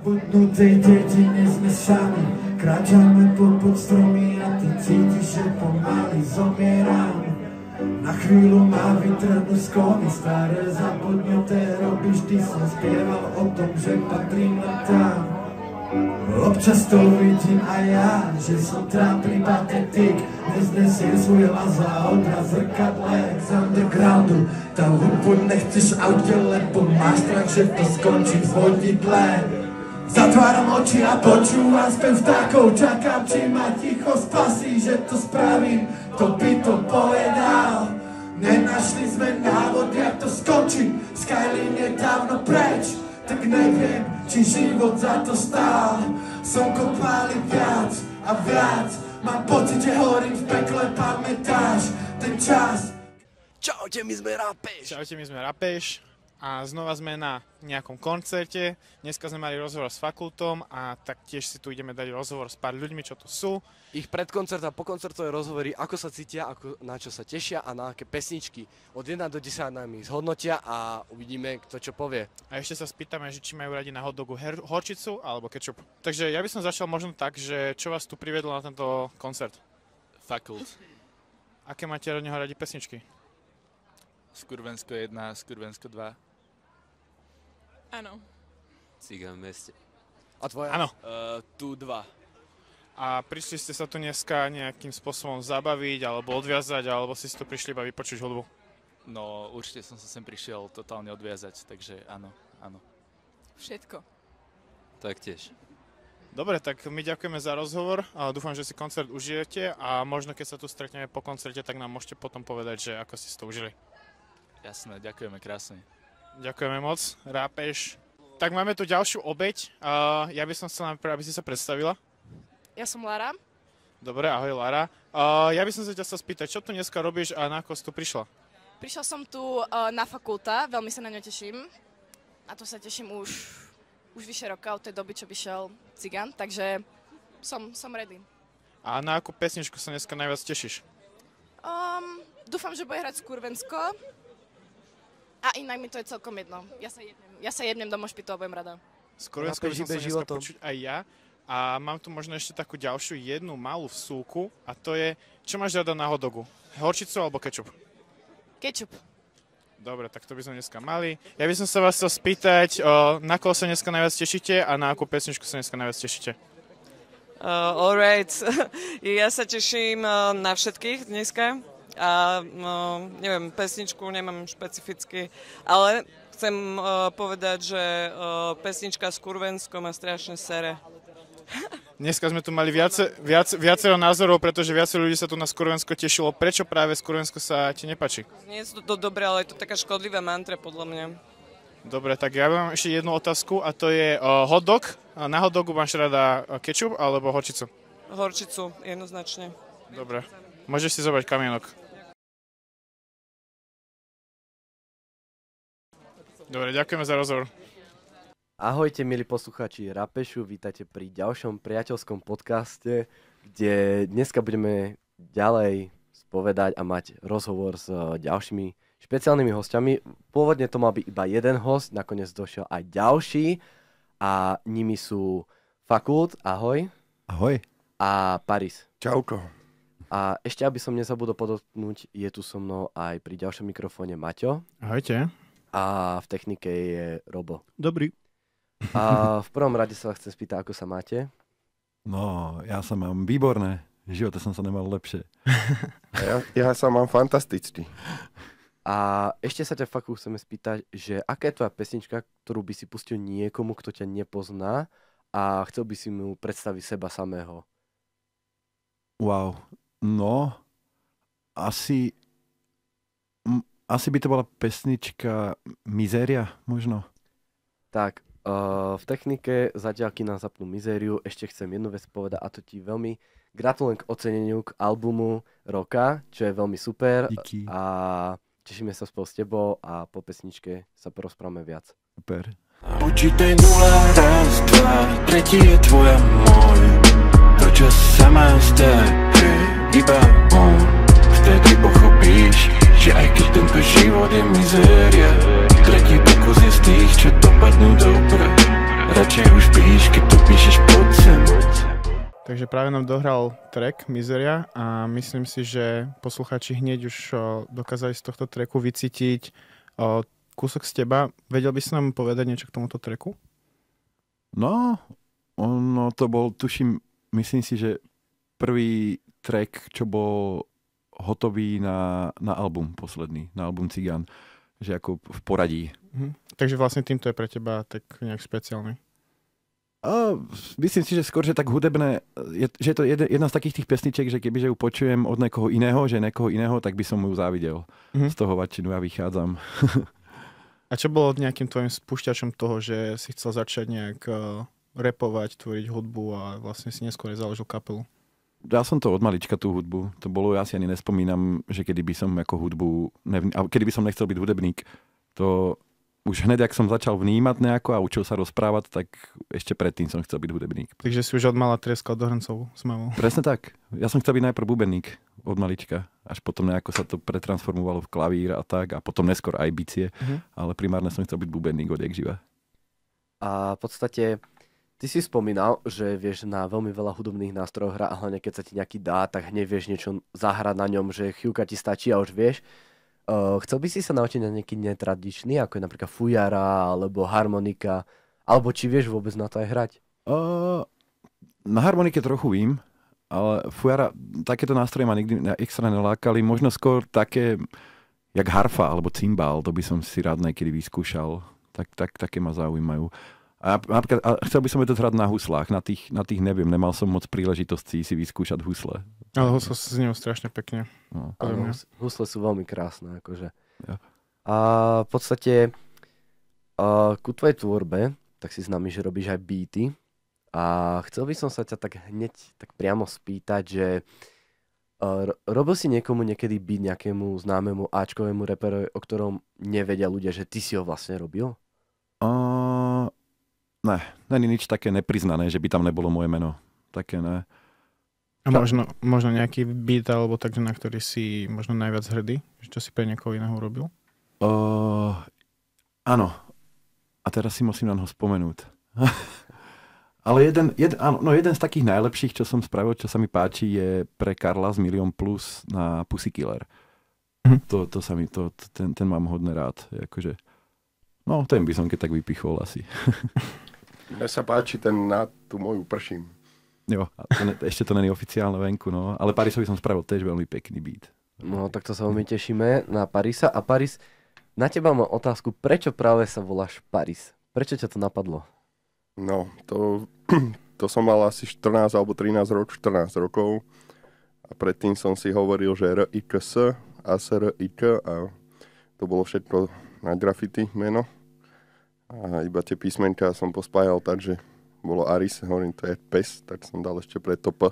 zabudnutej dedine sme sami, kráčame pod stromy a ty cítiš, že pomaly zomieram. Na chvíľu ma vytrhnú z komy, staré zabudnuté robíš, ty som spieval o tom, že patrím tam. Občas to vidím aj ja, že som trápny patetik, neznesie svoj hlas a odraz zrkadle z undergroundu. Tam hudbu nechceš v aute, lebo máš strach, že to skončí v vodidle. Zatváram oči a počúvam spev vtákov, čakám, či ma ticho spasí, že to spravím, kto by to povedal. Nenašli sme návod, jak to skončí, Skylin je dávno preč, tak neviem, či život za to stál. Slnko páli viac a viac, mám pocit, že horím v pekle, pamätáš ten čas. Čaute, my sme Rapeš. Čaute, my sme Rapeš a znova sme na nejakom koncerte. Dneska sme mali rozhovor s Fakultom a taktiež si tu ideme dať rozhovor s pár ľuďmi, čo tu sú. Ich predkoncert a pokoncertové rozhovory, ako sa cítia, na čo sa tešia a na aké pesničky od 1 do 10 nám ich zhodnotia a uvidíme, kto čo povie. A ešte sa spýtame, že či majú radi na hotdogu horčicu alebo kečup. Takže ja by som začal možno tak, že čo vás tu priviedlo na tento koncert? Fakult. Aké máte od neho radi pesničky? Skurvensko 1, Skurvensko 2. Áno. Cigán v meste. A tvoja? Áno. Tu 2. A prišli ste sa tu dneska nejakým spôsobom zabaviť, alebo odviazať, alebo si tu prišli iba vypočuť hudbu? No určite som sa sem prišiel totálne odviazať, takže áno, áno. Všetko. Taktiež. Dobre, tak my ďakujeme za rozhovor a dúfam, že si koncert užijete a možno keď sa tu stretneme po koncerte, tak nám môžete potom povedať, že ako si to užili. Jasné, ďakujeme krásne. Ďakujeme moc, Rápeš. Tak máme tu ďalšiu obeť. Ja by som chcel najprv, aby si sa predstavila. Ja som Lara. Dobre, ahoj Lara. Ja by som sa ťa chcel spýtať, čo tu dneska robíš a na ako si tu prišla? Prišla som tu na Fakulta, veľmi sa na ňo teším. A to sa teším už vyše roka od tej doby, čo vyšiel Cigán, takže som ready. A na akú pesničku sa dneska najviac tešíš? Dúfam, že bude hrať Skurvensko. A inak mi to je celkom jedno. Ja sa jednem do mošpitu a budem rada. Skurvensko by som sa dneska počuť aj ja. A mám tu možno ešte takú ďalšiu jednu malú vsúku a to je, čo máš rada na hotdogu? Horčicu alebo kečup? Kečup. Dobre, tak to by sme dneska mali. Ja by som sa vás chcel spýtať, na koho sa dneska najviac tešíte a na akú pesničku sa dneska najviac tešíte? Alright, ja sa teším na všetkých dneska a neviem, pesničku nemám špecificky, ale chcem povedať, že pesnička Skurvensko ma strašne sere. Dneska sme tu mali viacero názorov, pretože viacero ľudí sa tu na Skurvensko tešilo. Prečo práve Skurvensko sa ti nepáči? Nie je to dobré, ale je to taká škodlivá mantra podľa mňa. Dobre, tak ja mám ešte jednu otázku a to je hotdog. Na hotdogu máš rada kečup alebo horčicu? Horčicu, jednoznačne. Dobre, môžeš si zobrať kamienok. Dobre, ďakujeme za rozhovor. Ahojte, milí poslucháči Rapešu, vítajte pri ďalšom priateľskom podcaste, kde dneska budeme ďalej spovedať a mať rozhovor s ďalšími špeciálnymi hostiami. Pôvodne to mal byť iba jeden host, nakoniec došiel aj ďalší a nimi sú Fakult, ahoj. Ahoj. A Paris. Čauko. A ešte, aby som nezabudol podotknúť, je tu so mnou aj pri ďalšom mikrofóne Maťo. Ahojte. A v technike je Robo. Dobrý. A v prvom rade sa vás chcem spýtať, ako sa máte? No, ja sa mám výborné. V živote som sa nemal lepšie. Ja sa mám fantasticky. A ešte sa ťa fakt chceme spýtať, že aká je tvoja pesnička, ktorú by si pustil niekomu, kto ťa nepozná a chcel by si mu predstaviť seba samého? Wow. No, asi by to bola pesnička Mizéria, možno. Tak, v technike zatiaľ kým nám zapnú Mizériu, ešte chcem jednu vec povedať a to ti veľmi gratulujem k oceneniu k albumu roka, čo je veľmi super. Díky. A tešíme sa spolu s tebou a po pesničke sa porozprávame viac. Super. Počítaj 0, raz, 2, tretí je tvoja môj. To čo sa má zdať, že iba on. Vtedy pochopíš, že aj keď tento život je mizéria, tretí pokus je z tých, čo dopadnú dobre. Radšej už píš, že práve nám dohral track Miseria a myslím si, že poslucháči hneď už dokázali z tohto tracku vycítiť kúsok z teba. Vedel by si nám povedať niečo k tomuto tracku? No, ono to bol, tuším, myslím si, že prvý track, čo bol hotový na album posledný, na album Cigán, že ako v poradí. Takže vlastne týmto je pre teba tak nejak špeciálny. Myslím si, že skôr, že tak hudebné, že je to jedna z takých tých pesničiek, že kebyže ju počujem od niekoho iného, tak by som ju závidel. Z toho vačinu ja vychádzam. A čo bolo nejakým tvojim spúšťačom toho, že si chcel začať nejak rapovať, tvoriť hudbu a vlastne si neskôr založil kapelu? Ja som to od malička, tú hudbu. To bolo, ja si ani nespomínam, že kedy by som ako hudbu, kedy by som nechcel byť hudebník. To už hneď, ak som začal vnímať nejako a učil sa rozprávať, tak ešte predtým som chcel byť hudebník. Takže si už od mala trieskal do hrncov s mamou. Presne tak. Ja som chcel byť najprv bubeník od malička. Až potom nejako sa to pretransformovalo v klavír a tak. A potom neskôr aj bicie. Ale primárne som chcel byť bubeník odjak živa. A v podstate ty si spomínal, že vieš na veľmi veľa hudobných nástrojov hrať a hlavne keď sa ti nejaký dá, tak hneď vieš niečo zahrať na ňom, že chvíľka ti stačí a už vieš. Chcel by si sa naučiť na nejaký netradičný, ako je napríklad fujara, alebo harmonika, alebo či vieš vôbec na to aj hrať? Na harmonike trochu vím, ale fujara, takéto nástroje ma nikdy extra nelákali, možno skôr také, jak harfa alebo cymbál, to by som si rád niekedy vyskúšal, také ma zaujímajú. A chcel by som to hrať na huslách, na tých neviem, nemal som moc príležitosti si vyskúšať husle. Ale husle znie strašne pekne. No. Husle sú veľmi krásne, akože. Ja. A v podstate ku tvojej tvorbe, tak si známy, že robíš aj beaty. A chcel by som sa ťa tak hneď tak priamo spýtať, že robil si niekomu niekedy beat nejakému známemu áčkovému reperovi, o ktorom nevedia ľudia, že ty si ho vlastne robil? Ne, není nič také nepriznané, že by tam nebolo moje meno. Také ne. A možno nejaký beat, alebo tak, na ktorý si možno najviac hrdý? Čo si pre niekoho iného urobil? Áno. A teraz si musím na ho spomenúť. Ale jeden z takých najlepších, čo som spravil, čo sa mi páči, je pre Karla z Milión Plus na Pussikiller. Ten mám hodne rád. Akože, no, ten by som keď tak vypichol asi. Mne sa páči ten na tú moju prším. Jo, ešte to není oficiálne venku, no. Ale Parisovi som spravil tiež veľmi pekný beat. No, tak to sa veľmi tešíme na Parisa. A Paris, na teba mám otázku, prečo práve sa voláš Paris? Prečo ťa to napadlo? No, to som mal asi 14 alebo 13 rokov. A predtým som si hovoril, že R-I-K-S a S-R-I-K a to bolo všetko na graffiti meno. A iba tie písmenka som pospájal tak, že bolo Aris, hovorím, to je pes, tak som dal ešte pre to P.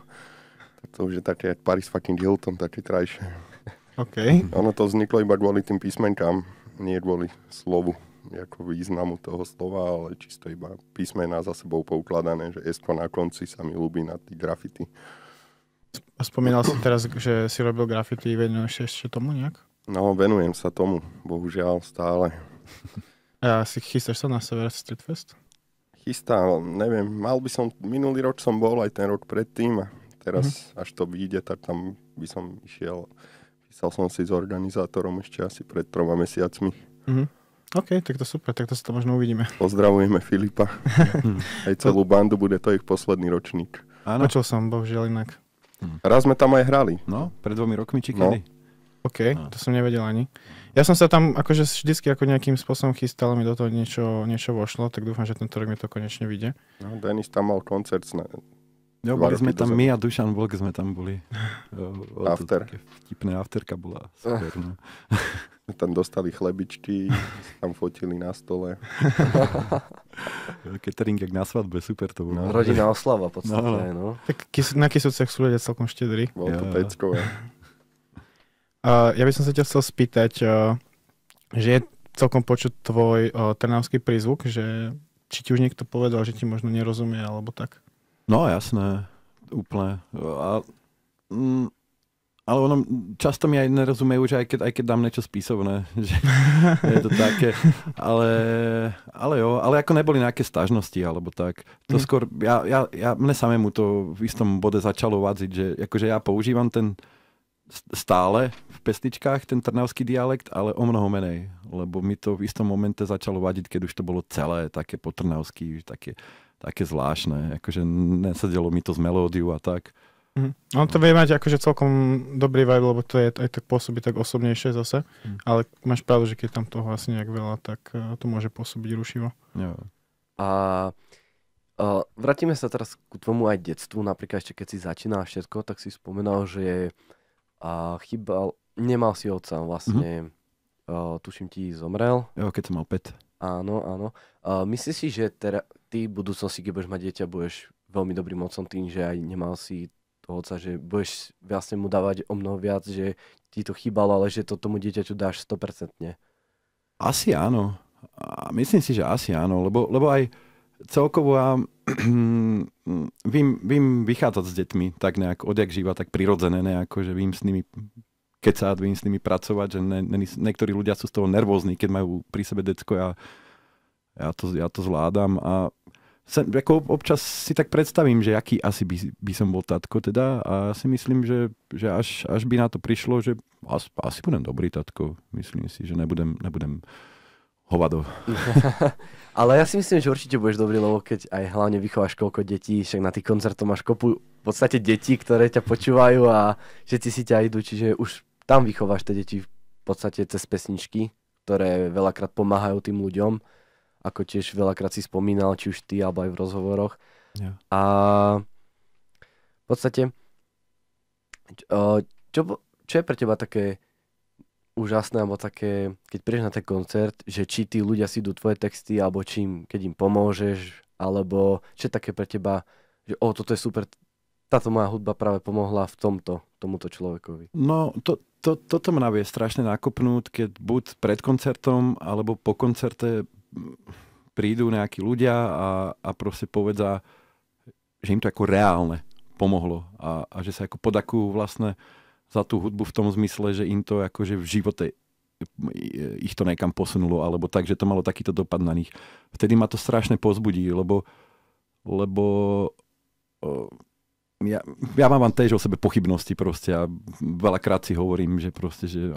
Tak to už je také Paris fucking Hilton, také krajšie. OK. Ono to vzniklo iba kvôli tým písmenkám, nie kvôli slovu, ako významu toho slova, ale čisto iba písmená za sebou poukladané, že S na konci sa mi ľúbi na tých graffiti. A spomínal si teraz, že si robil graffiti, venuješ ešte tomu nejak? No, venujem sa tomu, bohužiaľ, stále. A si chystáš sa na Sever Street Fest? Neviem, minulý rok som bol, aj ten rok predtým a teraz, až to vyjde, tak tam by som išiel. Písal som si s organizátorom ešte asi pred 3 mesiacmi. OK, tak to super, tak to sa to možno uvidíme. Pozdravujeme Filipa. Aj celú bandu, bude to ich posledný ročník. Áno. Počul som, bohužiaľ inak. Raz sme tam aj hrali. No, pred 2 rokmi či kedy? OK, to som nevedel ani. Ja som sa tam akože vždycky ako nejakým spôsobom chystal, mi do toho niečo vošlo, tak dúfam, že tento rok mi to konečne vyjde. No, Denis tam mal koncert. Jo, boli sme tam my a Dušan Vlk sme tam boli. After. Vtipné afterka bola super. No. Tam dostali chlebičky, tam fotili na stole. Catering jak na svadbe, super to bolo. Rodinná oslava v podstate, no. Tak na Kysucech sú ľudia celkom štedrí. Bolo to peckové. Ja by som sa ťa chcel spýtať, že je celkom počuť tvoj trnavský prízvuk, že či ti už niekto povedal, že ti možno nerozumie, alebo tak? No jasné, úplne. Ale ono, často mi aj nerozumejú, že aj keď dám niečo spisovné, že je to také, ale jo, ale ako neboli nejaké stážnosti, alebo tak. To skôr, mne samému to v istom bode začalo vadziť, že akože ja používam ten stále v pesničkách, ten trnavský dialekt, ale o mnoho menej, lebo mi to v istom momente začalo vadiť, keď už to bolo celé také po trnavsky, také zvláštne, akože nesedelo mi to z melódiu a tak. On to vie mať akože celkom dobrý vibe, lebo to je aj tak pôsobí tak osobnejšie zase, ale máš pravdu, že keď tam toho asi nejak veľa, tak to môže pôsobiť rušivo. Jo. A vrátime sa teraz k tvojmu aj detstvu, napríklad ešte keď si začínal všetko, tak si spomenal, že chýbal, nemal si otca vlastne, tuším ti zomrel. Jo, keď som mal 5. Áno, áno. Myslíš si, že ty v budúcnosti, keď budeš mať dieťa, budeš veľmi dobrým otcom tým, že aj nemal si otca, že budeš vlastne mu dávať o mnoho viac, že ti to chýbalo, ale že to tomu dieťaťu dáš 100%. Asi áno. A myslím si, že asi áno, lebo aj celkovo ja vím vychádzať s deťmi tak nejak odjak živa, tak prirodzené nejako, že vím s nimi kecať, vím s nimi pracovať, že niektorí ľudia sú z toho nervózni, keď majú pri sebe decko, ja to zvládam a ako občas si tak predstavím, že aký asi by som bol tatko teda a si myslím, že až by na to prišlo, že asi budem dobrý tatko. Myslím si, že nebudem hovado. Ale ja si myslím, že určite budeš dobrý, lebo keď aj hlavne vychováš koľko detí, však na tých koncertoch máš kopu v podstate detí, ktoré ťa počúvajú a všetci si ťa idú, čiže už tam vychováš tie deti v podstate cez pesničky, ktoré veľakrát pomáhajú tým ľuďom. Ako tiež veľakrát si spomínal, či už ty, alebo aj v rozhovoroch. Yeah. A v podstate, čo je pre teba také úžasné, alebo také, keď prídeš na ten koncert, že či tí ľudia si idú tvoje texty, alebo keď im pomôžeš, alebo čo je také pre teba, že toto je super, táto moja hudba práve pomohla v tomuto človekovi. No, toto mňa vie strašne nakopnúť, keď buď pred koncertom, alebo po koncerte prídu nejakí ľudia a proste povedia, že im to ako reálne pomohlo a že sa ako podakujú vlastne za tú hudbu v tom zmysle, že im to akože v živote ich to niekam posunulo, alebo tak, že to malo takýto dopad na nich. Vtedy ma to strašne pozbudí, lebo ja mám tiež o sebe pochybnosti proste a veľakrát si hovorím, že proste, že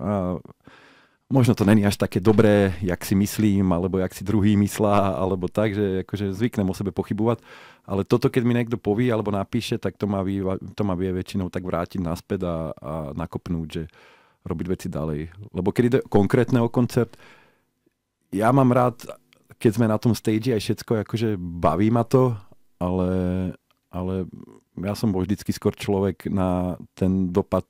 možno to není až také dobré, jak si myslím, alebo jak si druhý myslá, alebo tak, že akože zvyknem o sebe pochybovať. Ale toto, keď mi niekto povie alebo napíše, tak to ma vie väčšinou tak vrátiť naspäť a nakopnúť, že robiť veci ďalej. Lebo keď ide konkrétne o koncert, ja mám rád, keď sme na tom stage aj všetko, akože baví ma to, ale ja som bol vždycky skôr človek na ten dopad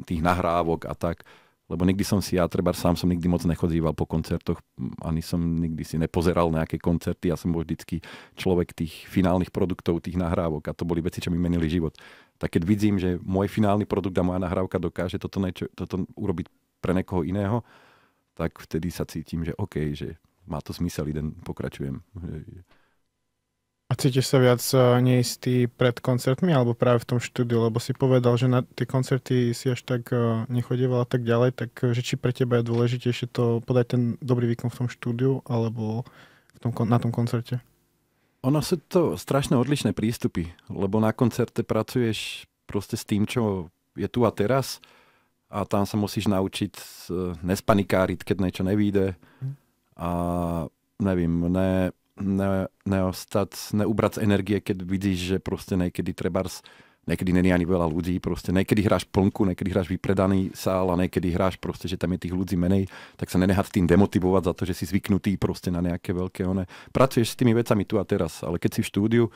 tých nahrávok a tak. Lebo nikdy som si sám som nikdy moc nechodíval po koncertoch, ani som nikdy si nepozeral nejaké koncerty, ja som bol vždycky človek tých finálnych produktov, tých nahrávok a to boli veci, čo mi menili život. Tak keď vidím, že môj finálny produkt a moja nahrávka dokáže toto urobiť pre niekoho iného, tak vtedy sa cítim, že OK, že má to zmysel, pokračujem. A cítiš sa viac neistý pred koncertmi alebo práve v tom štúdiu, lebo si povedal, že na tie koncerty si až tak nechodieval a tak ďalej, tak že či pre teba je dôležitejšie to podať ten dobrý výkon v tom štúdiu alebo na tom koncerte? Ono sú to strašne odlišné prístupy, lebo na koncerte pracuješ proste s tým, čo je tu a teraz a tam sa musíš naučiť nespanikáriť, keď niečo nevíde a neviem, neubrať z energie, keď vidíš, že proste niekedy není ani veľa ľudí, proste niekedy hráš plnku, niekedy hráš vypredaný sál a niekedy hráš proste, že tam je tých ľudí menej, tak sa nenehať tým demotivovať za to, že si zvyknutý proste na nejaké veľké Pracuješ s tými vecami tu a teraz, ale keď si v štúdiu,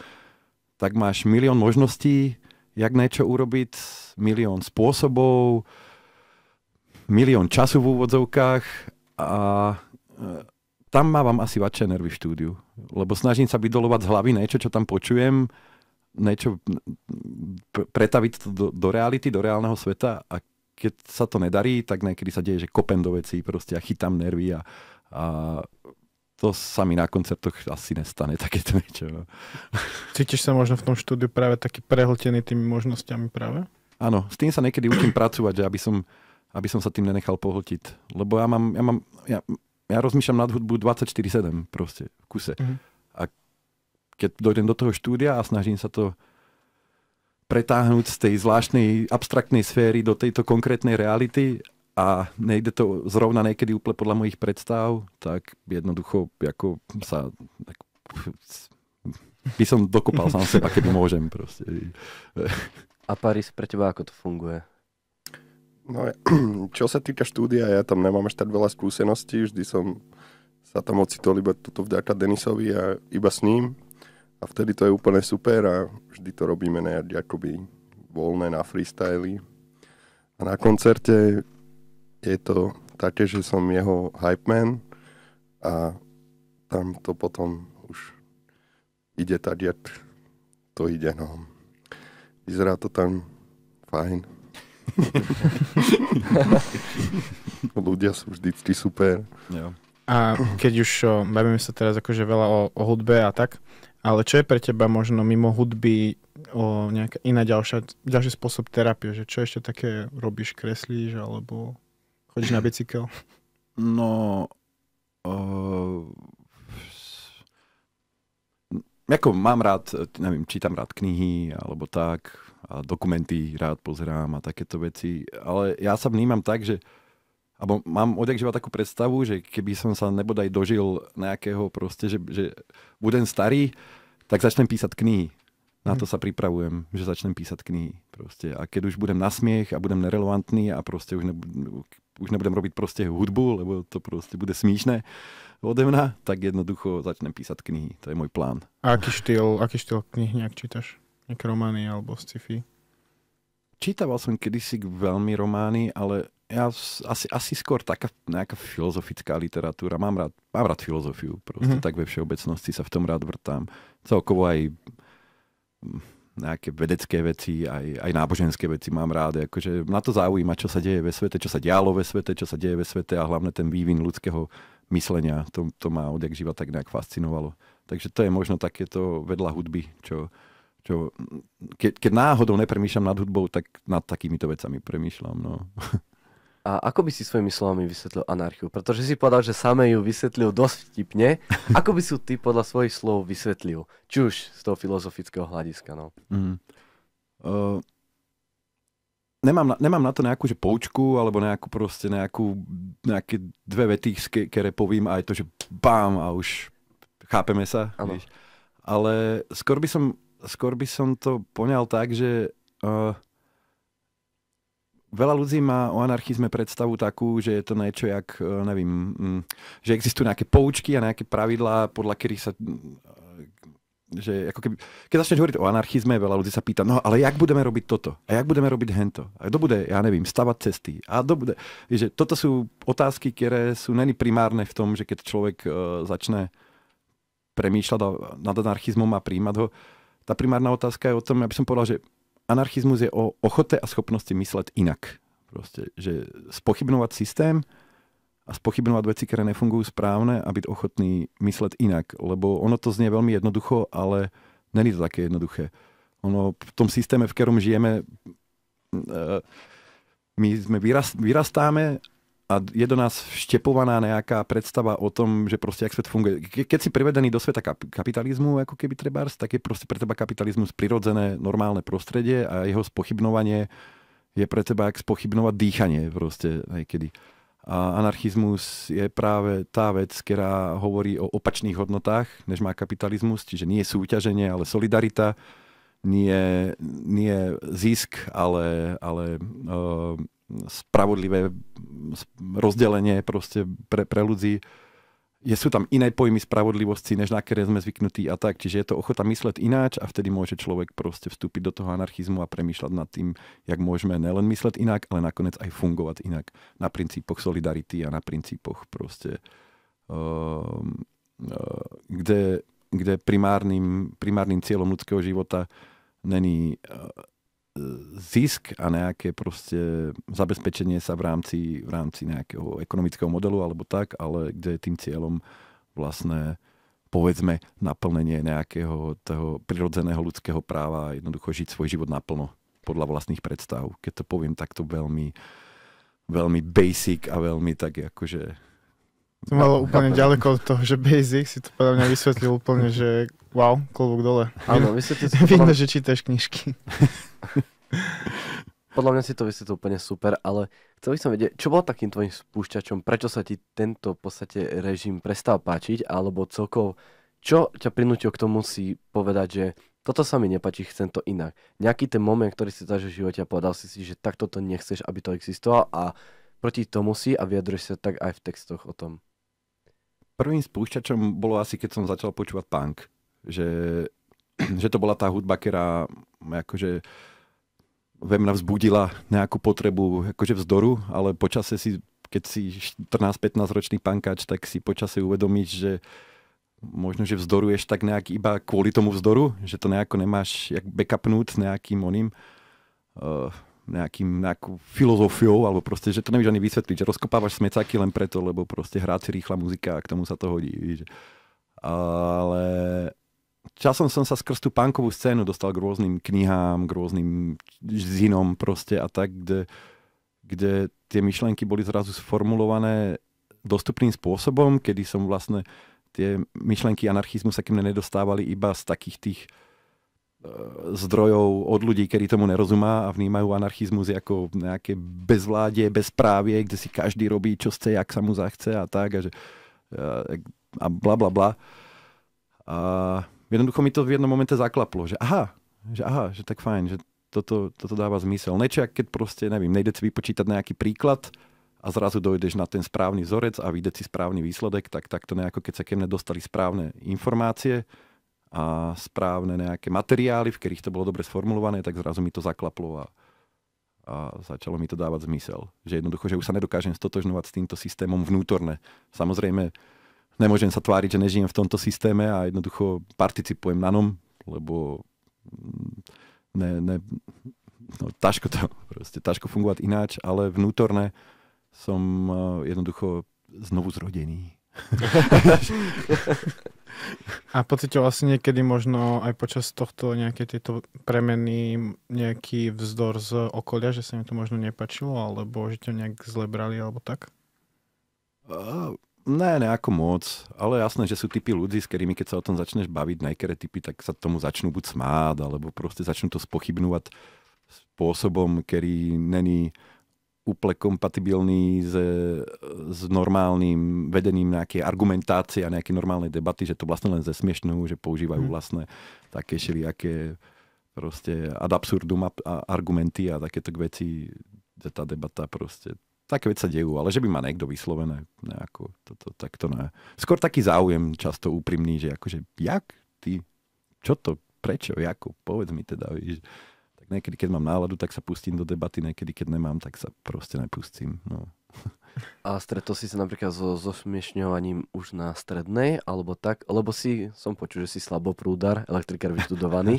tak máš milión možností, jak niečo urobiť, milión spôsobov, milión času v úvodzovkách a tam mávam asi väčšie nervy v štúdiu, lebo snažím sa vydolovať z hlavy niečo, čo tam počujem, niečo pretaviť to do reality, do reálneho sveta a keď sa to nedarí, tak niekedy sa deje, že kopem do vecí proste a chytám nervy a to sa mi na koncertoch asi nestane, takéto niečo. Cítiš sa možno v tom štúdiu práve taký prehltený tými možnosťami práve? áno, s tým sa niekedy učím pracovať, že aby som sa tým nenechal pohltiť. Lebo ja rozmýšľam nad hudbu 24/7 proste v kuse. A keď dojdem do toho štúdia a snažím sa to pretáhnuť z tej zvláštnej abstraktnej sféry do tejto konkrétnej reality a nejde to zrovna niekedy úplne podľa mojich predstav, tak jednoducho ako by som dokopal sám seba, keby môžem proste. A Paris, pre teba ako to funguje? No, čo sa týka štúdia, ja tam nemám až tak veľa skúseností, vždy som sa tam ocitol iba tuto vďaka Denisovi a iba s ním. A vtedy to je úplne super a vždy to robíme nejak akoby voľné na freestyly. A na koncerte je to také, že som jeho hype man a tam to potom už ide tak, jak to ide, no. Vyzerá to tam fajn. Ľudia sú vždycky super. Jo. A keď už bavíme sa teraz akože veľa o hudbe a tak, ale čo je pre teba možno mimo hudby o nejaká iná ďalší spôsob terapie, že čo ešte také robíš, kreslíš alebo chodíš na bicykel? No, ako mám rád, neviem, čítam rád knihy alebo tak a dokumenty rád pozerám a takéto veci, ale ja sa vnímam tak, že alebo mám odjakživa takú predstavu, že keby som sa nebodaj dožil nejakého proste, že budem starý, tak začnem písať knihy. Na to sa pripravujem, že začnem písať knihy. Proste. A keď už budem na smiech a budem nerelevantný a proste už nebudem robiť proste hudbu, lebo to proste bude smíšne ode mňa, tak jednoducho začnem písať knihy. To je môj plán. A aký štýl knih nejak čítaš? Nejaké romány alebo sci-fi? Čítaval som kedysi veľmi romány, ale ja asi skôr taká nejaká filozofická literatúra. Mám rád filozofiu. Proste tak ve všeobecnosti sa v tom rád vrtám. Celkovo aj nejaké vedecké veci, aj náboženské veci mám rád. Akože na to zaujíma, čo sa deje ve svete, čo sa dialo ve svete, čo sa deje ve svete a hlavne ten vývin ľudského myslenia. To ma odjak živa tak nejak fascinovalo. Takže to je možno takéto vedľa hudby, čo keď náhodou nepremýšľam nad hudbou, tak nad takýmito vecami premýšľam. No. A ako by si svojimi slovami vysvetlil anarchiu? Pretože si povedal, že same ju vysvetlil dosť vtipne. Ako by si ty podľa svojich slov vysvetlil? Či už z toho filozofického hľadiska, no. Nemám na to nejakú že poučku, alebo nejaké dve vety, ktoré povím a je to, že bám a už chápeme sa. Vieš. Ale skôr by som to poňal tak, že veľa ľudí má o anarchizme predstavu takú, že je to niečo jak, neviem, že existujú nejaké poučky a nejaké pravidlá, podľa ktorých sa že ako keby, keď začneš hovoriť o anarchizme, veľa ľudí sa pýta, no ale jak budeme robiť toto? A jak budeme robiť hento? A kto bude, ja neviem, stavať cesty? A kto bude... Že toto sú otázky, ktoré sú není primárne v tom, že keď človek začne premýšľať nad anarchizmom a príjmať ho, tá primárna otázka je o tom, aby som povedal, že anarchizmus je o ochote a schopnosti mysleť inak. Proste, že spochybňovať systém a spochybňovať veci, ktoré nefungujú správne a byť ochotný mysleť inak. Lebo ono to znie veľmi jednoducho, ale není to také jednoduché. Ono v tom systéme, v ktorom žijeme, my sme vyrastáme a je do nás vštepovaná nejaká predstava o tom, že proste jak svet funguje. Keď si privedený do sveta kapitalizmu, ako keby trebárs, tak je proste pre teba kapitalizmus prirodzené, normálne prostredie a jeho spochybnovanie je pre teba jak spochybnovať dýchanie proste niekedy. A anarchizmus je práve tá vec, ktorá hovorí o opačných hodnotách, než má kapitalizmus, čiže nie súťaženie, ale solidarita, nie zisk, ale spravodlivé rozdelenie proste pre ľudí. Sú tam iné pojmy spravodlivosti, než na ktoré sme zvyknutí a tak. Čiže je to ochota mysleť ináč a vtedy môže človek proste vstúpiť do toho anarchizmu a premýšľať nad tým, jak môžeme nelen mysleť inak, ale nakoniec aj fungovať inak. Na princípoch solidarity a na princípoch proste kde primárnym cieľom ľudského života není zisk a nejaké proste zabezpečenie sa v rámci nejakého ekonomického modelu alebo tak, ale kde je tým cieľom vlastne povedzme naplnenie nejakého toho prirodzeného ľudského práva a jednoducho žiť svoj život naplno. podľa vlastných predstav. Keď to poviem takto veľmi, veľmi basic a veľmi tak akože... To malo úplne ďaleko od toho, že basic, si to podľa mňa vysvetlil úplne, že wow, klobúk dole. Áno, vysvetlil si Vidno, že čítaš knižky. Podľa mňa si to vysvetlil úplne super, ale chcel by som vedieť, čo bol takým tvojim spúšťačom? Prečo sa ti tento v podstate režim prestal páčiť? Alebo celkovo, čo ťa prinútil k tomu si povedať, že toto sa mi nepáči, chcem to inak? Nejaký ten moment, ktorý si zažil v živote a povedal si, že takto to nechceš, aby to existovalo a proti tomu si a vyjadruješ sa tak aj v textoch o tom. Prvým spúšťačom bolo asi, keď som začal počúvať punk. Že to bola tá hudba, ktorá akože ve mňa vzbudila nejakú potrebu akože vzdoru, ale počase si, keď si 14-15 ročný punkač, tak si počase uvedomíš, že možno, že vzdoruješ tak nejak iba kvôli tomu vzdoru, že to nejako nemáš jak backupnúť nejakým oným nejakou filozofiou, alebo proste, že to nevíš ani vysvetliť, že rozkopávaš smecáky len preto, lebo proste hrá si rýchla muzika a k tomu sa to hodí, víš. Ale časom som sa skrz tú punkovú scénu dostal k rôznym knihám, k rôznym zinom proste a tak, kde tie myšlenky boli zrazu sformulované dostupným spôsobom, kedy som vlastne tie myšlenky anarchizmu sa ke mne nedostávali iba z takých tých zdrojov od ľudí, ktorí tomu nerozumá a vnímajú anarchizmus ako nejaké bezvládie, bezprávie, kde si každý robí, čo chce, jak sa mu zachce a tak a bla bla bla. A jednoducho mi to v jednom momente zaklaplo, že že tak fajn, že toto dáva zmysel. Niečo, keď proste, neviem, nejde si vypočítať nejaký príklad a zrazu dojdeš na ten správny vzorec a vyjde si správny výsledek, tak to nejako, keď sa ke mne dostali správne informácie a správne nejaké materiály, v ktorých to bolo dobre sformulované, tak zrazu mi to zaklaplo a začalo mi to dávať zmysel. Že jednoducho, že už sa nedokážem stotožňovať s týmto systémom vnútorne. Samozrejme, nemôžem sa tváriť, že nežijem v tomto systéme a jednoducho participujem na ňom, lebo ťažko fungovať ináč, ale vnútorne som jednoducho znovu zrodený. A pocitoval si niekedy možno aj počas tohto nejaké tieto premeny nejaký vzdor z okolia, že sa mi to možno nepáčilo, alebo že ťa nejak zle brali, alebo tak? Ne, ako moc, ale jasné, že sú typy ľudí, s ktorými keď sa o tom začneš baviť, niektoré typy, tak sa tomu začnú buď smáť, alebo proste začnú to spochybňovať spôsobom, ktorý není úplne kompatibilný s normálnym vedením nejakej argumentácie a nejakej normálnej debaty, že to vlastne len zesmiešňujú, že používajú vlastne také všelijaké proste ad absurdum argumenty a takéto veci, že tá debata proste také veci sa dejú, ale že by ma niekto vyslovené nejako, tak to ne. Skôr taký záujem často úprimný, že akože, jak ty, čo to, prečo, ako, povedz mi teda, víš. Niekedy, keď mám náladu, tak sa pustím do debaty, niekedy, keď nemám, tak sa proste nepustím. No. A stretol si sa napríklad so zosmiešňovaním už na strednej, alebo tak? Lebo som počul, že si slaboprúdar, elektrikár vyštudovaný.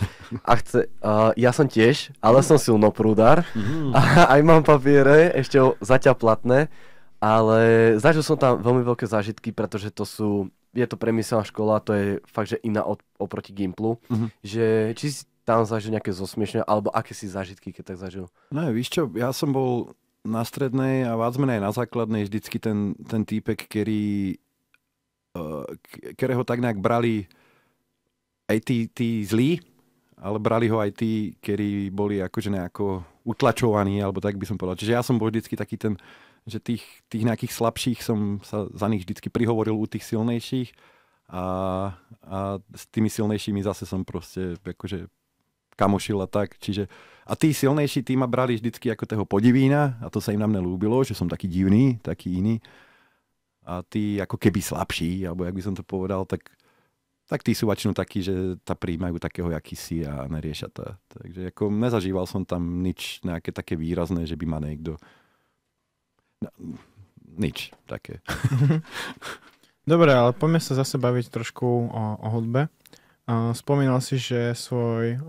Ja som tiež, ale som silnoprúdar. A aj mám papiere, ešte zatiaľ platné, ale zažil som tam veľmi veľké zážitky, pretože je to priemyselná škola, to je fakt, že iná oproti Gimplu. Že či si tam zažil nejaké zosmiešňovanie, alebo aké si zážitky, keď tak zažil? No, víš čo, ja som bol na strednej a viac menej aj na základnej vždycky ten týpek, ktorého tak nejak brali aj tí zlí, ale brali ho aj tí, ktorí boli akože nejako utlačovaní, alebo tak by som povedal. Čiže ja som bol vždycky taký ten, že tých nejakých slabších som sa za nich vždycky prihovoril u tých silnejších a s tými silnejšími zase som proste akože kamošil a tak, a tí silnejší, tí ma brali vždycky ako toho podivína a to sa im na mne ľúbilo, že som taký divný, taký iný a tí ako keby slabší, alebo jak by som to povedal, tak tí sú väčšinou takí, že ta príjmajú takého, jaký si a neriešia to. Takže ako nezažíval som tam nič nejaké také výrazné, že by ma niekto nič také. Dobre, ale poďme sa zase baviť trošku o hudbe. Spomínal si, že svoj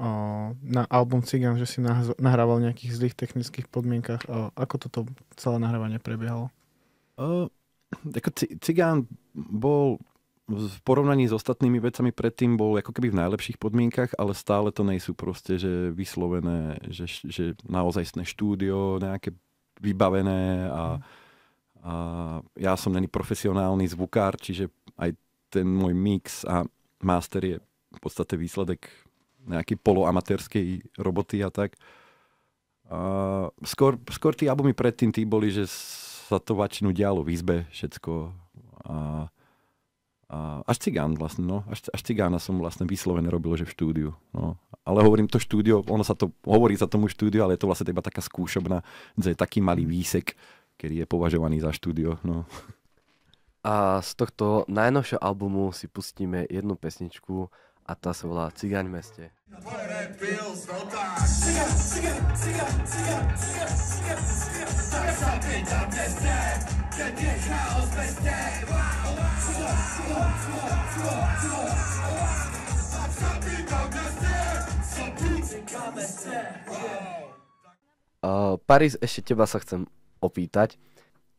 na album Cigán, že si nahrával v nejakých zlých technických podmienkach. Ako toto celé nahrávanie prebiehalo? Cigán bol v porovnaní s ostatnými vecami predtým bol ako keby v najlepších podmienkach, ale stále to nejsú proste, že vyslovené, že naozajstné štúdio, nejaké vybavené a ja som není profesionálny zvukár, čiže aj ten môj mix a master je v podstate výsledek nejakej poloamatérskej roboty a tak. Skôr tí albumy predtým tí boli, že sa to väčšinu dialo v izbe všetko. Až Cigán vlastne, no. Až Cigána som vlastne vyslovene robil, že v štúdiu. No. Ale hovorím to štúdio, hovorí sa tomu štúdio, ale je to vlastne iba taká skúšobná, že je taký malý výsek, ktorý je považovaný za štúdio. No. A z tohto najnovšieho albumu si pustíme jednu pesničku a tá sa volá Cigáň v meste. Paris, ešte teba sa chcem opýtať,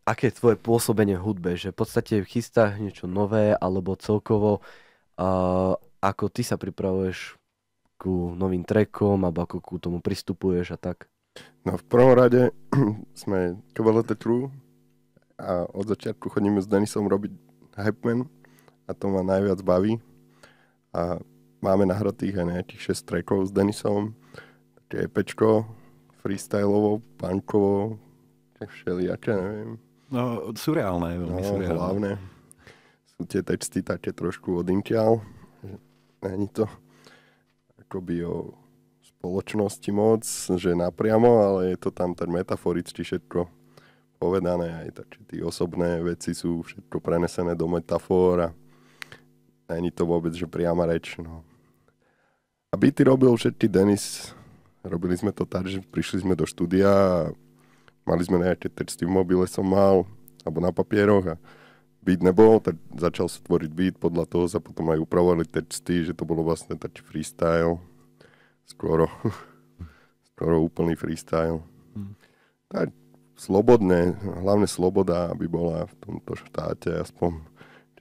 aké je tvoje pôsobenie v hudbe, že v podstate chystáš niečo nové, alebo celkovo ako ty sa pripravuješ ku novým trackom, alebo ako ku tomu pristupuješ a tak? No v prvom rade sme KVLT True a od začiatku chodíme s Denisom robiť Hypeman a to ma najviac baví a máme nahratých aj nejakých 6 trackov s Denisom, také EPčko, freestyleovo, punkovo, všelijaké, neviem. No, surreálne, veľmi surreálne. Hlavne sú tie texty také trošku odinkiaľ. Není to akoby o spoločnosti moc, že napriamo, ale je to tam tak metaforicky všetko povedané. Aj také tí osobné veci sú všetko prenesené do metafor a není to vôbec, že priama reč. No. A beaty robil všetky Denis. Robili sme to tak, že prišli sme do štúdia a mali sme nejaké texty v mobile som mal, alebo na papieroch a beat nebol, tak začal sa tvoriť beat, podľa toho sa potom aj upravovali texty, že to bolo vlastne taký freestyle, skoro úplný freestyle. Tak slobodné, hlavne sloboda, aby bola v tomto štáte, aspoň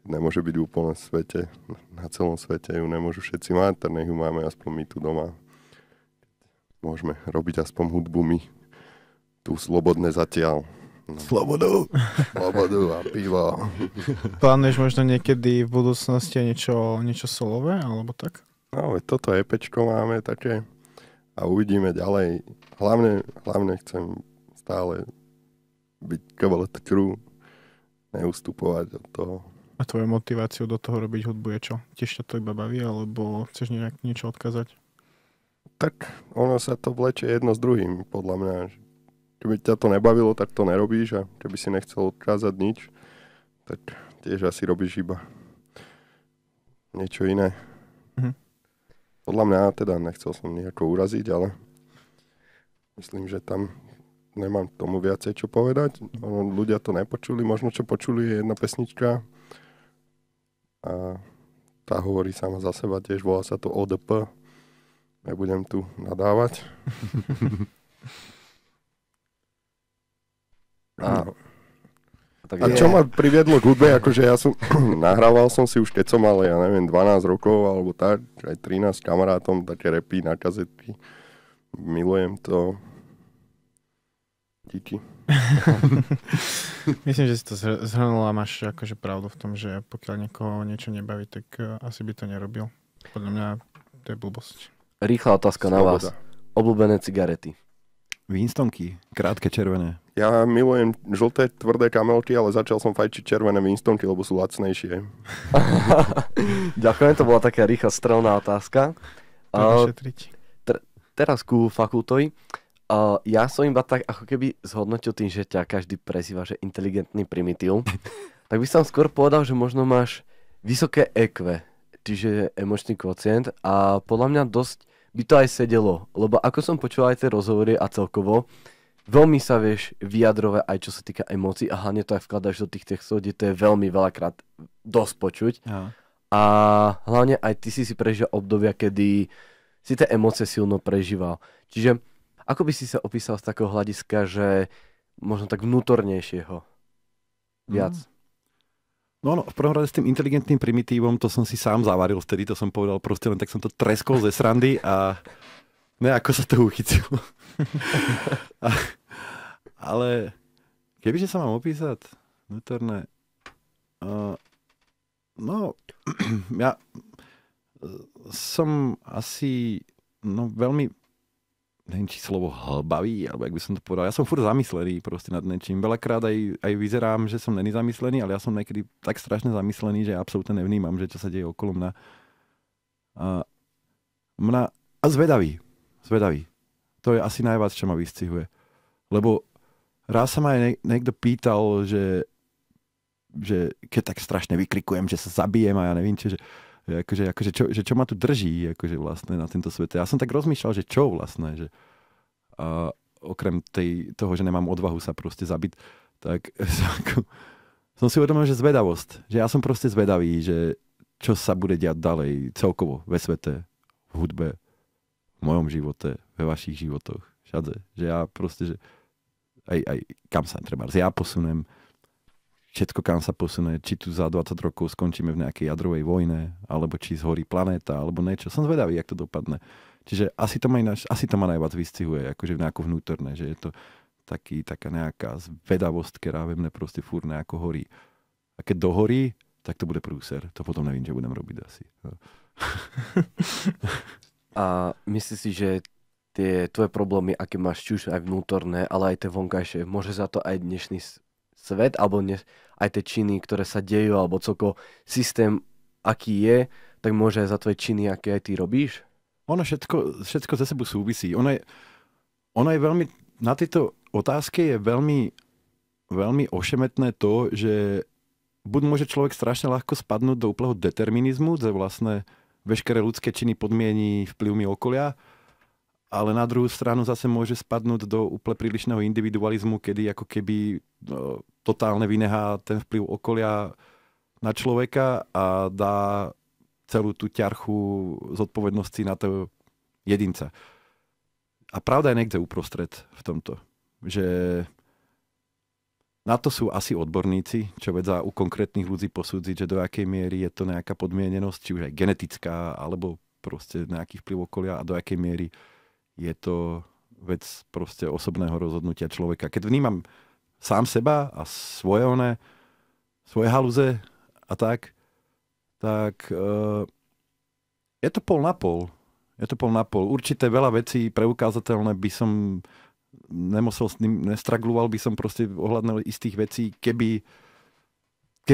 nemôže byť úplne v svete, na celom svete ju nemôžu všetci mať, tak nech ju máme aspoň my tu doma. Môžeme robiť aspoň hudbu my tu slobodné zatiaľ. No. Slobodu a pivo. Plánuješ možno niekedy v budúcnosti niečo solové, alebo tak? No, toto EPčko máme také a uvidíme ďalej. Hlavne chcem stále byť KVLT Crew, neustupovať od toho. A tvoja motiváciu do toho robiť hudbu je čo? Tiež ťa to iba baví, alebo chceš niečo odkázať? Tak ono sa to vlečie jedno s druhým, podľa mňa. Keby ťa to nebavilo, tak to nerobíš a keby si nechcel odkázať nič, tak tiež asi robíš iba niečo iné. Podľa mňa teda nechcel som nejako uraziť, ale myslím, že tam nemám tomu viacej čo povedať. Ľudia to nepočuli, možno čo počuli je jedna pesnička a tá hovorí sama za seba, tiež volá sa to ODP. Nebudem tu nadávať. A čo ma priviedlo k hudbe, akože ja som nahrával som si už keď som mal, ja neviem, 12 rokov alebo tak, aj 13 kamarátom, také repy na kazetky. Milujem to. Díky. Myslím, že si to zhrnul a máš akože pravdu v tom, že pokiaľ niekoho niečo nebaví, tak asi by to nerobil. Podľa mňa to je blbosť. Rýchla otázka na vás. Obľúbené cigarety. Winstonky, krátke červené. Ja milujem žlté, tvrdé kamelky, ale začal som fajčiť červené Winstonky, lebo sú lacnejšie. Ďakujem, to bola taká rýchla strelná otázka. Teraz ku fakultovi. Ja som iba tak ako keby zhodnotil tým, že ťa každý prezýva, že inteligentný primitív. Tak by som skôr povedal, že možno máš vysoké EQ, čiže emočný kvocient a podľa mňa dosť by to aj sedelo, lebo ako som počul aj tie rozhovory a celkovo, veľmi sa vieš vyjadrovať aj čo sa týka emócií a hlavne to aj vkladáš do tých textov, kde to je veľmi veľakrát dosť počuť. Ja. A hlavne aj ty si prežil obdobia, kedy si tie emócie silno prežíval. Čiže ako by si sa opísal z takého hľadiska, že možno tak vnútornejšieho? Viac. No, v prvom rade s tým inteligentným primitívom, to som si sám zavaril, vtedy to som povedal proste len tak som to treskol ze srandy a ako sa to uchytilo. Ale kebyže sa mám opísať vnútorné, no, ja som asi veľmi, neviem, či slovo hlbavý, alebo jak by som to povedal. Ja som furt zamyslený proste nad niečím. Veľakrát aj vyzerám, že som není zamyslený, ale ja som niekedy tak strašne zamyslený, že absolútne nevnímam, že čo sa deje okolo mňa. A zvedavý. To je asi najviac, čo ma vystihuje. Lebo raz sa ma aj niekto pýtal, že keď tak strašne vykrikujem, že sa zabijem a ja neviem, čo ma tu drží akože vlastne na tento svete. Ja som tak rozmýšľal, že čo vlastne, že okrem toho, že nemám odvahu sa proste zabiť, tak som si uvedomil, že zvedavosť. Že ja som proste zvedavý, že čo sa bude diať ďalej celkovo ve svete, v hudbe, v mojom živote, ve vašich životoch, všade. Že ja proste, že aj kam sa treba, ja posunem, všetko kam sa posunie, či tu za 20 rokov skončíme v nejakej jadrovej vojne, alebo či zhorí planéta, alebo niečo. Som zvedavý, jak to dopadne. Čiže asi to ma najviac vystihuje, akože nejako vnútorné, že je to taká nejaká zvedavosť, ktorá ve mne proste furt nejako horí. A keď dohorí, tak to bude prúser. To potom neviem, čo budem robiť asi. A myslíš si, že tie tvoje problémy, aké máš, či už aj vnútorné, ale aj tie vonkajšie, môže za to aj dnešný svet, alebo aj tie činy, ktoré sa dejú, alebo celkovo systém, aký je, tak môže aj za tvoje činy, aké aj ty robíš? Ono všetko ze sebou súvisí. Ono je veľmi, na tejto otázke je veľmi, veľmi ošemetné to, že buď môže človek strašne ľahko spadnúť do úplného determinizmu, že vlastne veškeré ľudské činy podmiení vplyvmi okolia, ale na druhú stranu zase môže spadnúť do úplne prílišného individualizmu, kedy ako keby totálne vynehá ten vplyv okolia na človeka a dá celú tú ťarchu zodpovednosti na toho jedinca. A pravda je niekde uprostred v tomto. Že na to sú asi odborníci, čo vedia u konkrétnych ľudí posúdiť, že do akej miery je to nejaká podmienenosť, či už aj genetická, alebo proste nejaký vplyv okolia a do akej miery je to vec proste osobného rozhodnutia človeka. Keď vnímam sám seba a svoje haluze a tak je to pol na pol. Určite veľa vecí preukázateľné by som nemusel s ním, nestragloval by som proste ohľadne istých vecí, keby